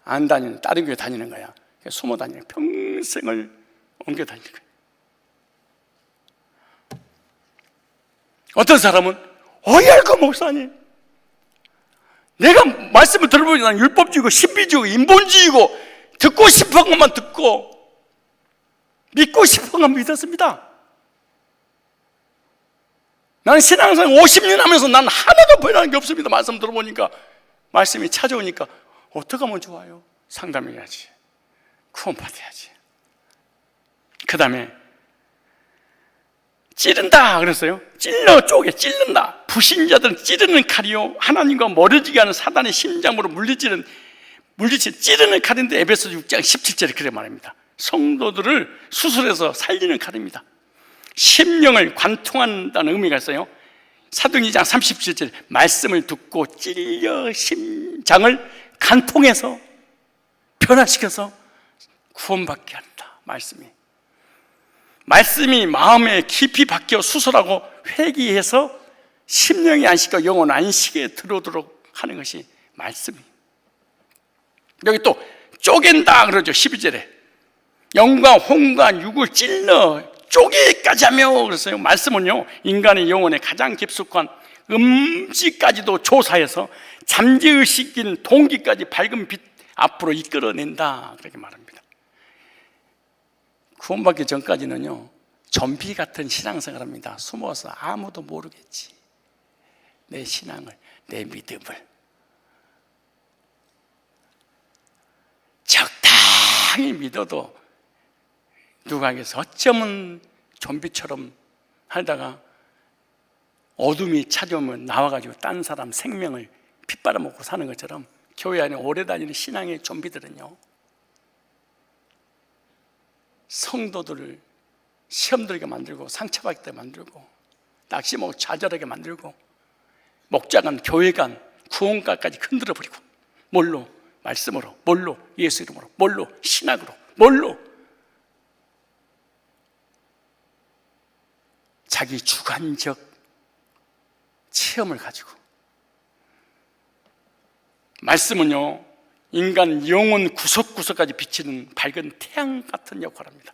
안 다니는, 다른 교회 다니는 거야. 숨어 다니는, 평생을 옮겨 다니는 거야. 어떤 사람은 어이알고 목사님, 내가 말씀을 들어보니 난 율법주의고 신비주의고 인본주의고 듣고 싶은 것만 듣고 믿고 싶은 것만 믿었습니다. 나는 신앙생활 50년 하면서 난 하나도 변한 게 없습니다. 말씀 들어보니까, 말씀이 찾아오니까 어떻게 하면 좋아요? 상담해야지, 구원받아야지. 그 다음에 찌른다 그랬어요. 찔러 쪼개, 찔른다. 불신자들은 찌르는 칼이요 하나님과 멀어지게 하는 사단의 심장으로 물리치는 찌르는 칼인데 에베소 6장 17절에 그렇게 말합니다. 성도들을 수술해서 살리는 칼입니다. 심령을 관통한다는 의미가 있어요. 사도행 2장 37절 말씀을 듣고 찔려 심장을 관통해서 변화시켜서 구원받게 한다. 말씀이 마음에 깊이 박혀 수술하고 회개해서 심령의 안식과 영혼 안식에 들어오도록 하는 것이 말씀이에요. 여기 또 쪼갠다 그러죠. 12절에 영과 혼과 육을 찔러 쪼개까지 하며 그랬어요. 말씀은요 인간의 영혼의 가장 깊숙한 음지까지도 조사해서 잠재의식인 동기까지 밝은 빛 앞으로 이끌어낸다 그렇게 말합니다. 구원받기 전까지는요 좀비 같은 신앙생활합니다. 숨어서 아무도 모르겠지. 내 신앙을, 내 믿음을 적당히 믿어도 누가에게서 어쩌면 좀비처럼 하다가 어둠이 찾아오면 나와가지고 딴 사람 생명을 핏바라먹고 사는 것처럼 교회 안에 오래 다니는 신앙의 좀비들은요 성도들을 시험 들게 만들고 상처받게 만들고 낚시 먹고 좌절하게 만들고 목자간, 교회간, 구원가까지 흔들어버리고 뭘로? 말씀으로, 뭘로? 예수 이름으로, 뭘로? 신학으로, 뭘로? 자기 주관적 체험을 가지고. 말씀은요 인간 영혼 구석구석까지 비치는 밝은 태양 같은 역할을 합니다.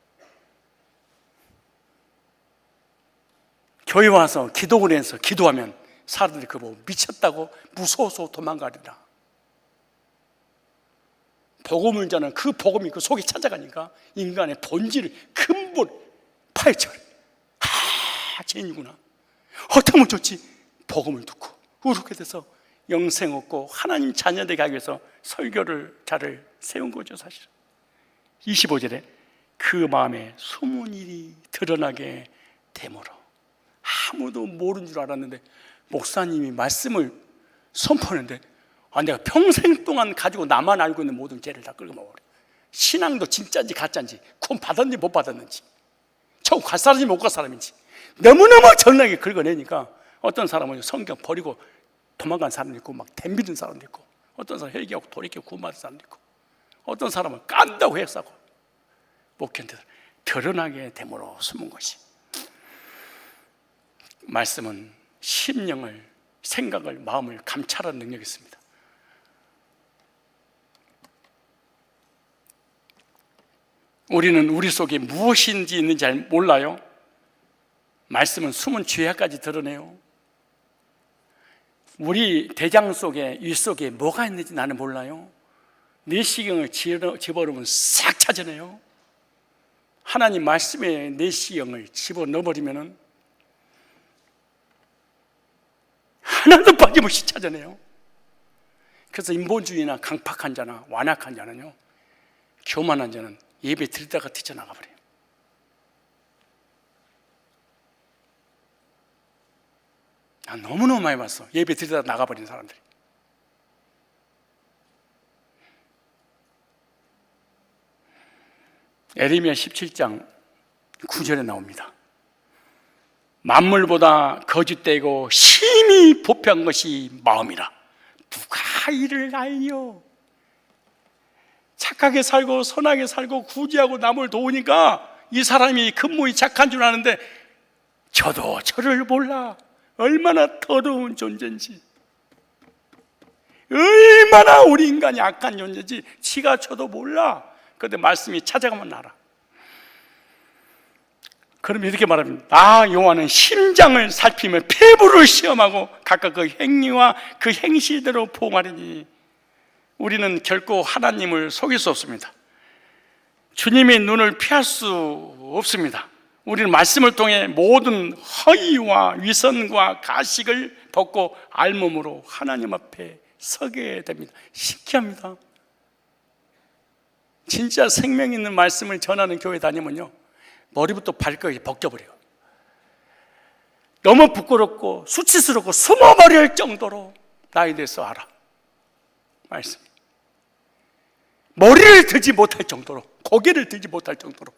교회 와서 기도원에서 기도하면 사람들이 그거 보고 미쳤다고 무서워서 도망가리라. 복음을 전하는 그 복음이 그 속에 찾아가니까 인간의 본질을 근본 파헤쳐요. 죄인이구나. 어떻게 하면 좋지? 복음을 듣고 그렇게 돼서 영생 얻고 하나님 자녀되게 하기 위해서 설교를 자를 세운 거죠, 사실은. 25절에 그 마음에 숨은 일이 드러나게 되므로. 아무도 모르는 줄 알았는데 목사님이 말씀을 선포하는데 내가 평생 동안 가지고 나만 알고 있는 모든 죄를 다 긁어먹어버려. 신앙도 진짜인지 가짜인지, 구원 받았는지 못 받았는지, 천국 갈 사람인지 못 갈 사람인지 너무너무 정확하게 긁어내니까 어떤 사람은 성경 버리고 도망간 사람도 있고 막 덤비는 사람도 있고, 어떤 사람은 회개하고 돌이켜 구원받은 사람도 있고, 어떤 사람은 깐다고 해싸고 못 견뎌서 드러나게 됨으로 숨은 것이. 말씀은 심령을, 생각을, 마음을 감찰하는 능력이 있습니다. 우리는 우리 속에 무엇인지 있는지 잘 몰라요. 말씀은 숨은 죄악까지 드러내요. 우리 대장 속에, 위 속에 뭐가 있는지 나는 몰라요. 내시경을 집어넣으면 싹 찾아내요. 하나님 말씀에 내시경을 집어넣어버리면 하나도 빠짐없이 찾아내요. 그래서 인본주의나 강팍한 자나 완악한 자는요, 교만한 자는 예배 드리다가 뛰쳐나가버려요. 난 너무너무 많이 봤어. 예배 드리다가 나가버린 사람들이. 에레미야 17장 9절에 나옵니다. 만물보다 거짓되고 심히 부패한 것이 마음이라. 누가 이를 알려? 착하게 살고 선하게 살고 구제하고 남을 도우니까 이 사람이 근무이 착한 줄 아는데 저도 저를 몰라. 얼마나 더러운 존재인지, 얼마나 우리 인간이 악한 존재인지 지가 저도 몰라. 그런데 말씀이 찾아가면 알아. 그럼 이렇게 말합니다. 나 여호와는 심장을 살피며 폐부를 시험하고 각각 그 행위와 그 행실대로 보응하리니. 우리는 결코 하나님을 속일 수 없습니다. 주님의 눈을 피할 수 없습니다. 우리는 말씀을 통해 모든 허위와 위선과 가식을 벗고 알몸으로 하나님 앞에 서게 됩니다. 신기합니다. 진짜 생명 있는 말씀을 전하는 교회 다니면요, 머리부터 발끝이 벗겨버려요. 너무 부끄럽고 수치스럽고 숨어버릴 정도로 나에 대해서 알아. 말씀. 머리를 들지 못할 정도로, 고개를 들지 못할 정도로.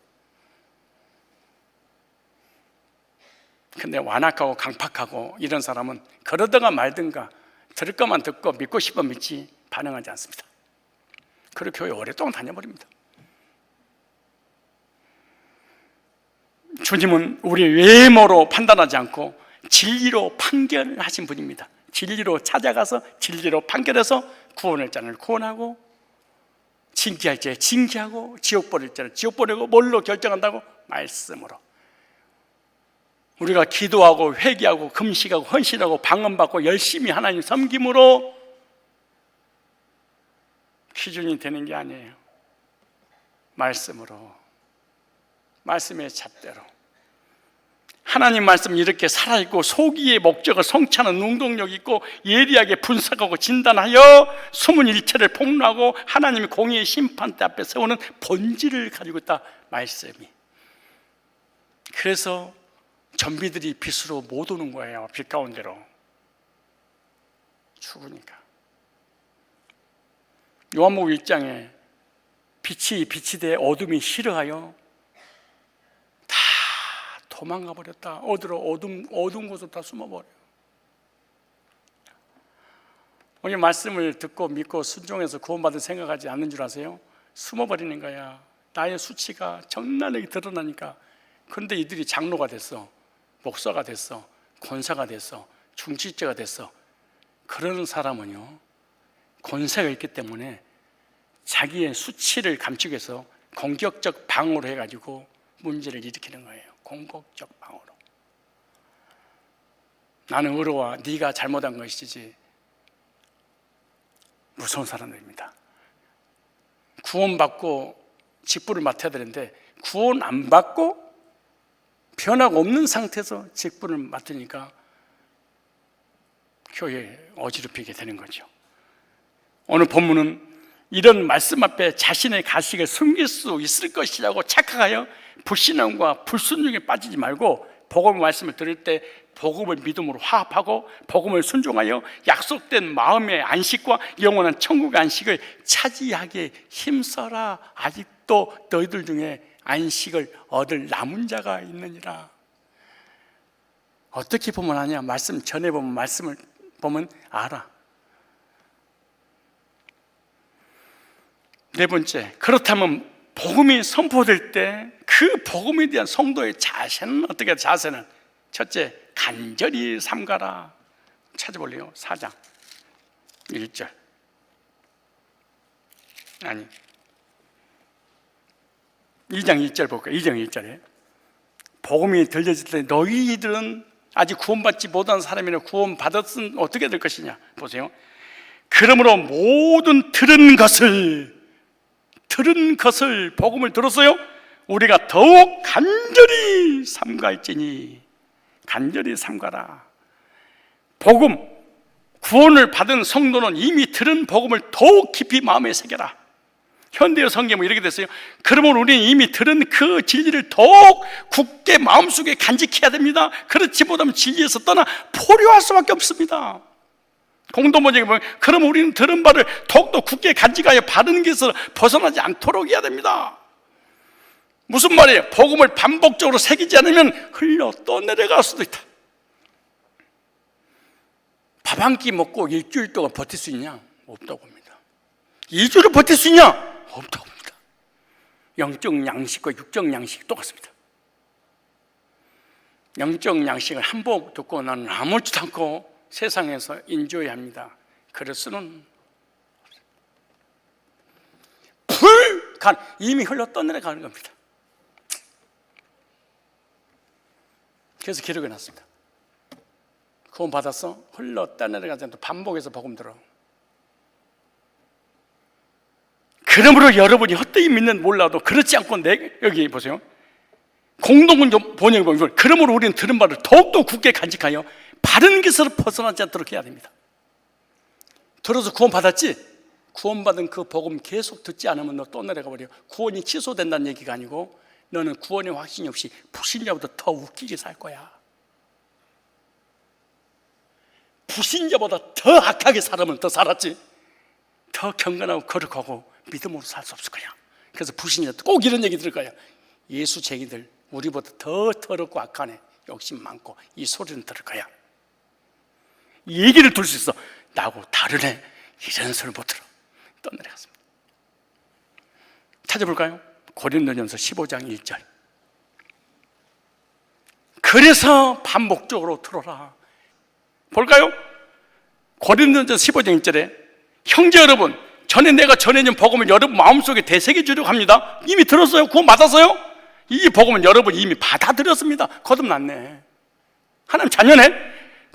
근데 완악하고 강팍하고 이런 사람은 그러다가 말든가 들을 것만 듣고 믿고 싶으면 믿지 반응하지 않습니다. 그리고 교회 오랫동안 다녀버립니다. 주님은 우리 외모로 판단하지 않고 진리로 판결하신 분입니다. 진리로 찾아가서 진리로 판결해서 구원할 자를 구원하고, 징계할 자를 징계하고, 지옥 보낼 자를 지옥 보내고, 뭘로 결정한다고? 말씀으로. 우리가 기도하고 회개하고 금식하고 헌신하고 방언받고 열심히 하나님 섬김으로 기준이 되는 게 아니에요. 말씀으로, 말씀의 잣대로. 하나님 말씀 이렇게 살아있고 소기의 목적을 성취하는 능동력 있고 예리하게 분석하고 진단하여 숨은 일체를 폭로하고 하나님의 공의의 심판대 앞에 세우는 본질을 가지고 있다, 말씀이. 그래서 전비들이 빛으로 못 오는 거예요. 빛 가운데로 죽으니까. 요한복음 1장에 빛이 돼 어둠이 싫어하여 다 도망가 버렸다. 어디로? 어두운 곳으로 다 숨어버려요. 오늘 말씀을 듣고 믿고 순종해서 구원받을 생각하지 않는 줄 아세요? 숨어버리는 거야. 나의 수치가 적나라하게 드러나니까. 그런데 이들이 장로가 됐어, 목사가 됐어, 권사가 됐어, 중직자가 됐어. 그런 사람은요, 권세가 있기 때문에 자기의 수치를 감추기 위해서 공격적 방어로 해가지고 문제를 일으키는 거예요. 공격적 방어로. 나는 의로워, 네가 잘못한 것이지. 무서운 사람들입니다. 구원받고 직분을 맡아야 되는데 구원 안 받고 변화가 없는 상태에서 직분을 맡으니까 교회에 어지럽히게 되는 거죠. 오늘 본문은 이런 말씀 앞에 자신의 가식을 숨길 수 있을 것이라고 착각하여 불신앙과 불순종에 빠지지 말고 복음의 말씀을 들을 때 복음을 믿음으로 화합하고 복음을 순종하여 약속된 마음의 안식과 영원한 천국의 안식을 차지하기에 힘써라. 아직도 너희들 중에 안식을 얻을 남은 자가 있느니라. 어떻게 보면 아냐? 말씀 전해보면, 말씀을 보면 알아. 네 번째, 그렇다면 복음이 선포될 때 그 복음에 대한 성도의 자세는 어떻게? 자세는 첫째, 간절히 삼가라. 찾아볼래요? 4장 1절. 아니, 2장 1절 볼까요? 2장 1절에 복음이 들려질 때 너희들은 아직 구원받지 못한 사람이나 구원받았으면 어떻게 될 것이냐. 보세요. 그러므로 모든 들은 것을 복음을 들었어요. 우리가 더욱 간절히 삼갈지니. 간절히 삼가라. 복음, 구원을 받은 성도는 이미 들은 복음을 더욱 깊이 마음에 새겨라. 현대어 성경은 이렇게 됐어요. 그러면 우리는 이미 들은 그 진리를 더욱 굳게 마음속에 간직해야 됩니다. 그렇지 못하면 진리에서 떠나 포류할 수밖에 없습니다. 공동번역에 보면 그럼 우리는 들은 바를 더욱더 굳게 간직하여 바른 길에서 벗어나지 않도록 해야 됩니다. 무슨 말이에요? 복음을 반복적으로 새기지 않으면 흘러 떠내려갈 수도 있다. 밥 한 끼 먹고 일주일 동안 버틸 수 있냐? 없다고 합니다. 2주를 버틸 수 있냐? 없다고 합니다. 영적 양식과 육적 양식이 똑같습니다. 영적 양식을 한 번 듣고 나는 아무렇지도 않고 세상에서 인조해야 합니다. 그럴 수는 이미 흘러 떠내려가는 겁니다. 그래서 기록해 놨습니다. 구원 받았어? 흘러 떠내려가지 않고 반복해서 복음 들어. 그러므로 여러분이 헛되이 믿는 몰라도 그렇지 않고 여기 보세요. 공동문 번역을 보면 그러므로 우리는 들은 바를 더욱더 굳게 간직하여 바른 길에서 벗어나지 않도록 해야 됩니다. 들어서 구원 받았지? 구원받은 그 복음 계속 듣지 않으면 너 떠내려가 버려. 구원이 취소된다는 얘기가 아니고 너는 구원의 확신이 없이 불신자보다 더 웃기게 살 거야. 불신자보다 더 악하게 살면 더 살았지. 더 경건하고 거룩하고 믿음으로 살 수 없을 거야. 그래서 불신자도 꼭 이런 얘기 들을 거야. 예수 쟁이들 우리보다 더 더럽고 악하네. 욕심 많고 이 소리는 들을 거야. 이 얘기를 들을 수 있어. 나하고 다르네. 이런 소리 못 들어. 떠내려갔습니다. 찾아볼까요? 고린도전서 15장 1절. 그래서 반복적으로 들어라. 볼까요? 고린도전서 15장 1절에 형제 여러분, 전에 내가 전해준 복음을 여러분 마음속에 되새겨 주려고 합니다. 이미 들었어요? 구원 받았어요? 이 복음은 여러분이 이미 받아들였습니다. 거듭났네. 하나님 자녀네.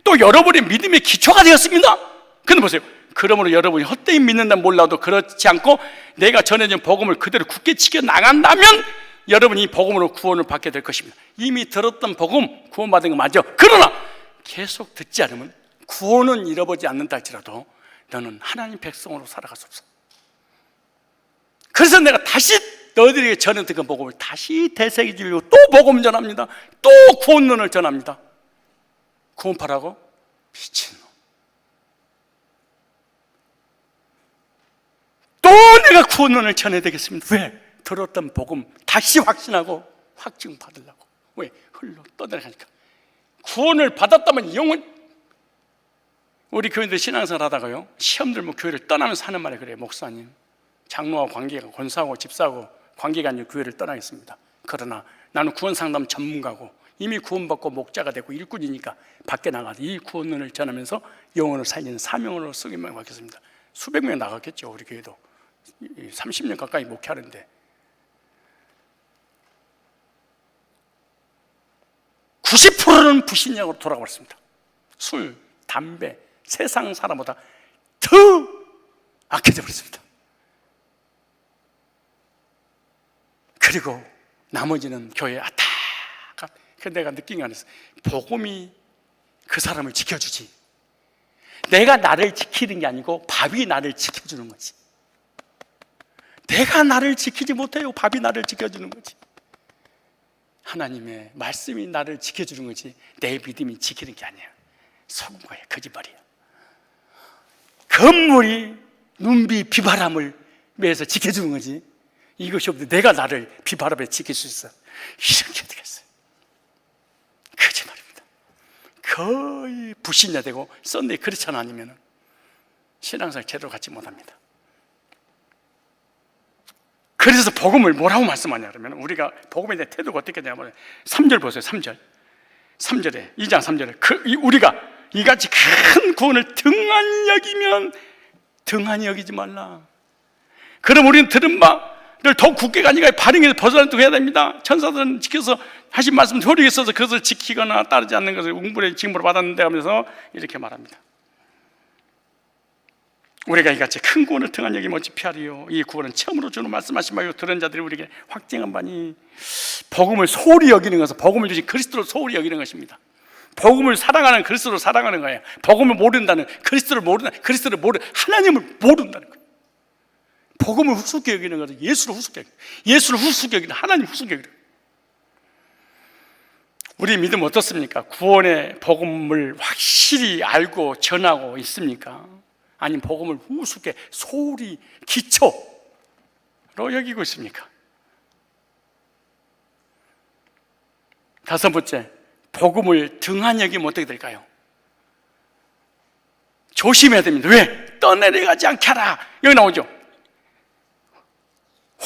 또 여러분의 믿음의 기초가 되었습니다. 근데 보세요. 그러므로 여러분이 헛되이 믿는다면 몰라도 그렇지 않고 내가 전해준 복음을 그대로 굳게 지켜 나간다면 여러분이 이 복음으로 구원을 받게 될 것입니다. 이미 들었던 복음 구원받은 거 맞아. 그러나 계속 듣지 않으면 구원은 잃어버리지 않는다 할지라도 너는 하나님 백성으로 살아갈 수 없어. 그래서 내가 다시 너희들에게 전했던 그 복음을 다시 되새겨 주려고 또 복음 전합니다. 또 구원론을 전합니다. 구원파라고? 미친놈. 또 내가 구원론을 전해야 되겠습니다. 왜? 들었던 복음 다시 확신하고 확증 받으려고. 왜? 흘러 떠내려가니까. 구원을 받았다면 영원. 우리 교인들 신앙생활 하다가요 시험 들면 교회를 떠나면서 하는 말이 그래요. 목사님, 장로와 관계가 권사하고 집사하고 관계가 아닌 교회를 떠나겠습니다. 그러나 나는 구원 상담 전문가고 이미 구원받고 목자가 되고 일꾼이니까 밖에 나가서 이 구원론을 전하면서 영혼을 살리는 사명으로 쓰기만 받겠습니다. 수백 명 나갔겠죠. 우리 교회도 30년 가까이 목회하는데 90%는 불신앙으로 돌아가 버렸습니다. 술, 담배, 세상 사람보다 더 악해져 버렸습니다. 그리고 나머지는 교회에 아따가. 그래서 내가 느낀 게 아니었어. 복음이 그 사람을 지켜주지, 내가 나를 지키는 게 아니고 밥이 나를 지켜주는 거지. 내가 나를 지키지 못해요. 밥이 나를 지켜주는 거지. 하나님의 말씀이 나를 지켜주는 거지, 내 믿음이 지키는 게 아니야. 속은 거야. 거짓말이야. 건물이 눈비 비바람을 매서 지켜주는 거지, 이것이 없는데 내가 나를 비바람에 지킬 수 있어. 이렇게 되겠어요. 거짓말입니다. 거의 불신자 되고 썬데이 크리스찬 아니면 신앙생활 제대로 갖지 못합니다. 그래서 복음을 뭐라고 말씀하냐 그러면, 우리가 복음에 대한 태도가 어떻게 되냐면 3절 보세요. 3절에 2장 3절에 우리가 이같이 큰 구원을 등한히 여기면 등한히 여기지 말라. 그럼 우리는 들은 바를 더욱 굳게 가니까 발행에서 벗어나도록 해야 됩니다. 천사들은 지켜서 하신 말씀 효력이 있어서 그것을 지키거나 따르지 않는 것을 웅불의 징벌을 받았는데 하면서 이렇게 말합니다. 우리가 이같이 큰 구원을 등한 여기면 어찌 피하리요. 이 구원은 처음으로 주는 말씀하신 바요 들은 자들이 우리에게 확증한 바니, 복음을 소홀히 여기는 것은 복음을 주신 그리스도를 소홀히 여기는 것입니다. 복음을 사랑하는 그리스도를 사랑하는 거예요. 복음을 모른다는, 그리스도를 하나님을 모른다는 거예요. 복음을 후숙해 여기는 것은 예수를 후숙해 여기는, 예수를 후숙해 여기는, 하나님 후숙해 여기는. 우리 믿음 어떻습니까? 구원의 복음을 확실히 알고 전하고 있습니까? 아니면 복음을 우습게 소홀히 기초로 여기고 있습니까? 다섯 번째, 복음을 등한히 여기면 어떻게 될까요? 조심해야 됩니다. 왜? 떠내려가지 않게 하라. 여기 나오죠.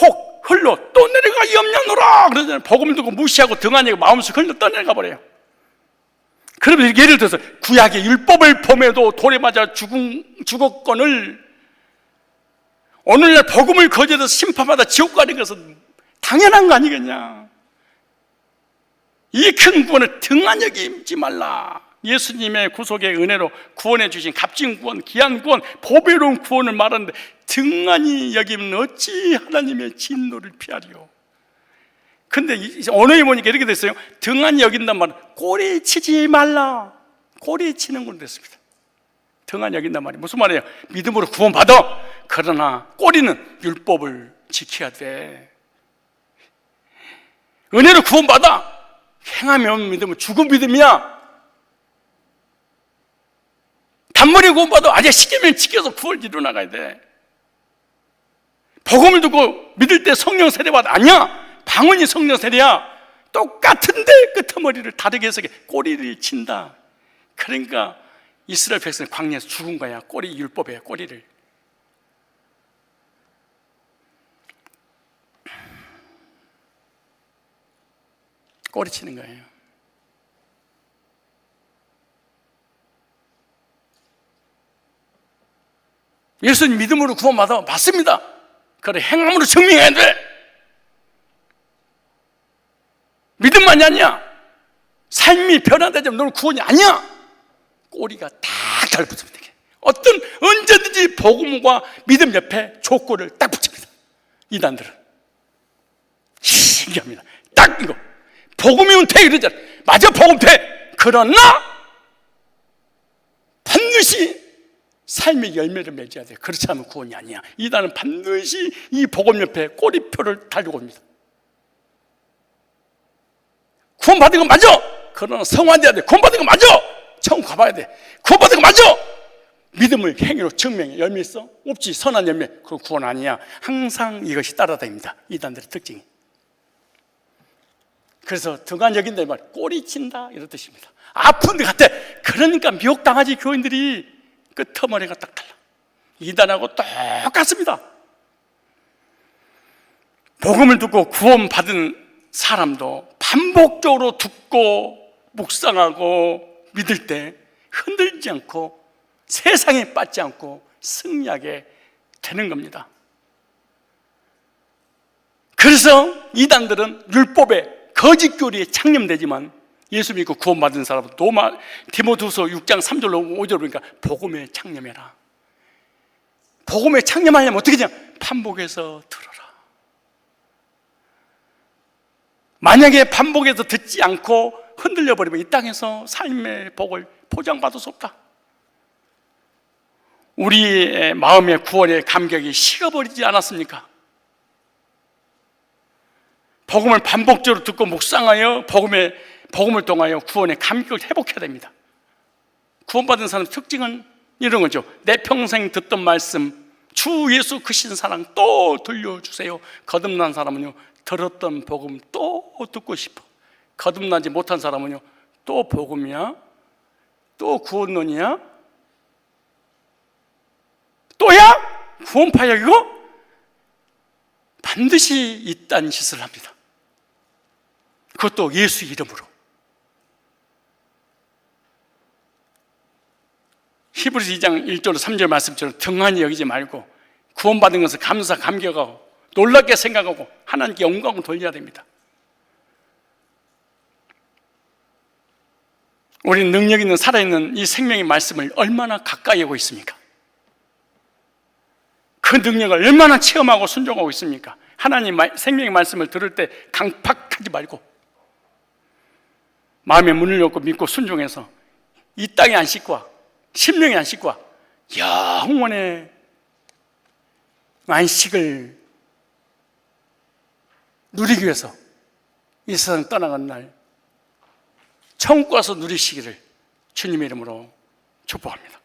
혹 흘러 떠내려가기 없냐노라 그러잖아요. 복음을 듣고 무시하고 등한히 여기고 마음속에 흘러 떠내려가 버려요. 그러면 예를 들어서 구약의 율법을 범해도 돌에 맞아 죽었건을 오늘날 복음을 거절해서 심판받아 지옥 가는 것은 당연한 거 아니겠냐. 이 큰 구원을 등한히 여기지 말라. 예수님의 구속의 은혜로 구원해 주신 값진 구원, 귀한 구원, 보배로운 구원을 말하는데 등한히 여기면 어찌 하나님의 진노를 피하리요. 근데 언어에 보니까 이렇게 됐어요. 등한히 여긴단 말은 꼬리 치지 말라. 꼬리 치는 건 됐습니다. 등한히 여긴단 말이 무슨 말이에요? 믿음으로 구원받아. 그러나 꼬리는 율법을 지켜야 돼. 은혜로 구원받아. 행하면 믿음은 죽은 믿음이야. 단번에 구원받아. 아직 시키면 지켜서 구원을 이루어나가야 돼. 복음을 듣고 믿을 때 성령 세례받아. 아니야. 방언이 성령 세례야. 똑같은데 끄트머리를 다르게 해석해. 꼬리를 친다. 그러니까 이스라엘 백성은 광야에서 죽은 거야. 꼬리 율법에 꼬리를. 꼬리 치는 거예요. 예수님 믿음으로 구원받아. 맞습니다. 그래, 행함으로 증명해야 돼. 믿음만이 아니야. 삶이 변화되지 않으면 너는 구원이 아니야. 꼬리가 딱 달붙으면 되게. 언제든지 복음과 믿음 옆에 조건을 딱 붙입니다. 이단들은 신기합니다. 딱 이거 복음이면 돼 이러잖아. 맞아, 복음 돼. 그러나 반드시 삶의 열매를 맺어야 돼. 그렇지 않으면 구원이 아니야. 이단은 반드시 이 복음 옆에 꼬리표를 달고 옵니다. 구원받은 건 맞아. 그러나 성화돼야 돼. 구원받은 건 맞아. 천국 가봐야 돼. 구원받은 건 맞아. 믿음을 행위로 증명해. 열매 있어? 없지. 선한 열매. 그건 구원 아니야. 항상 이것이 따라다닙니다. 이단들의 특징이. 그래서 등한 여긴다 이 말, 꼬리 친다 이런 뜻입니다. 아픈 데 같아. 그러니까 미혹당하지. 교인들이 끄트머리가 딱 달라. 이단하고 똑같습니다. 복음을 듣고 구원받은 사람도 반복적으로 듣고 묵상하고 믿을 때 흔들지 않고 세상에 빠지지 않고 승리하게 되는 겁니다. 그래서 이단들은 율법에 거짓 교리에 창념되지만 예수 믿고 구원받은 사람은 디모데후서 6장 3절로 5절 보니까 복음에 창념해라. 복음에 창념하려면 어떻게 되냐? 반복해서 들어라. 만약에 반복해서 듣지 않고 흔들려 버리면 이 땅에서 삶의 복을 보장받을 수 없다. 우리의 마음의 구원의 감격이 식어버리지 않았습니까? 복음을 반복적으로 듣고 묵상하여 복음을 통하여 구원의 감격을 회복해야 됩니다. 구원받은 사람의 특징은 이런 거죠. 내 평생 듣던 말씀, 주 예수 크신 사랑 또 들려주세요. 거듭난 사람은요, 들었던 복음 또 듣고 싶어. 거듭나지 못한 사람은요, 또 복음이야? 또 구원론이야? 또야? 구원파야 이거? 반드시 이딴 짓을 합니다. 그것도 예수 이름으로. 히브리서 2장 1절 3절 말씀처럼 등한히 여기지 말고 구원받은 것을 감격하고 놀랍게 생각하고 하나님께 영광을 돌려야 됩니다. 우리는 능력 있는 살아있는 이 생명의 말씀을 얼마나 가까이 하고 있습니까? 그 능력을 얼마나 체험하고 순종하고 있습니까? 하나님 생명의 말씀을 들을 때 강팍하지 말고 마음의 문을 열고 믿고 순종해서 이 땅의 안식과 심령의 안식과 영원의 안식을 누리기 위해서 이 세상 떠나간 날 천국 가서 누리시기를 주님의 이름으로 축복합니다.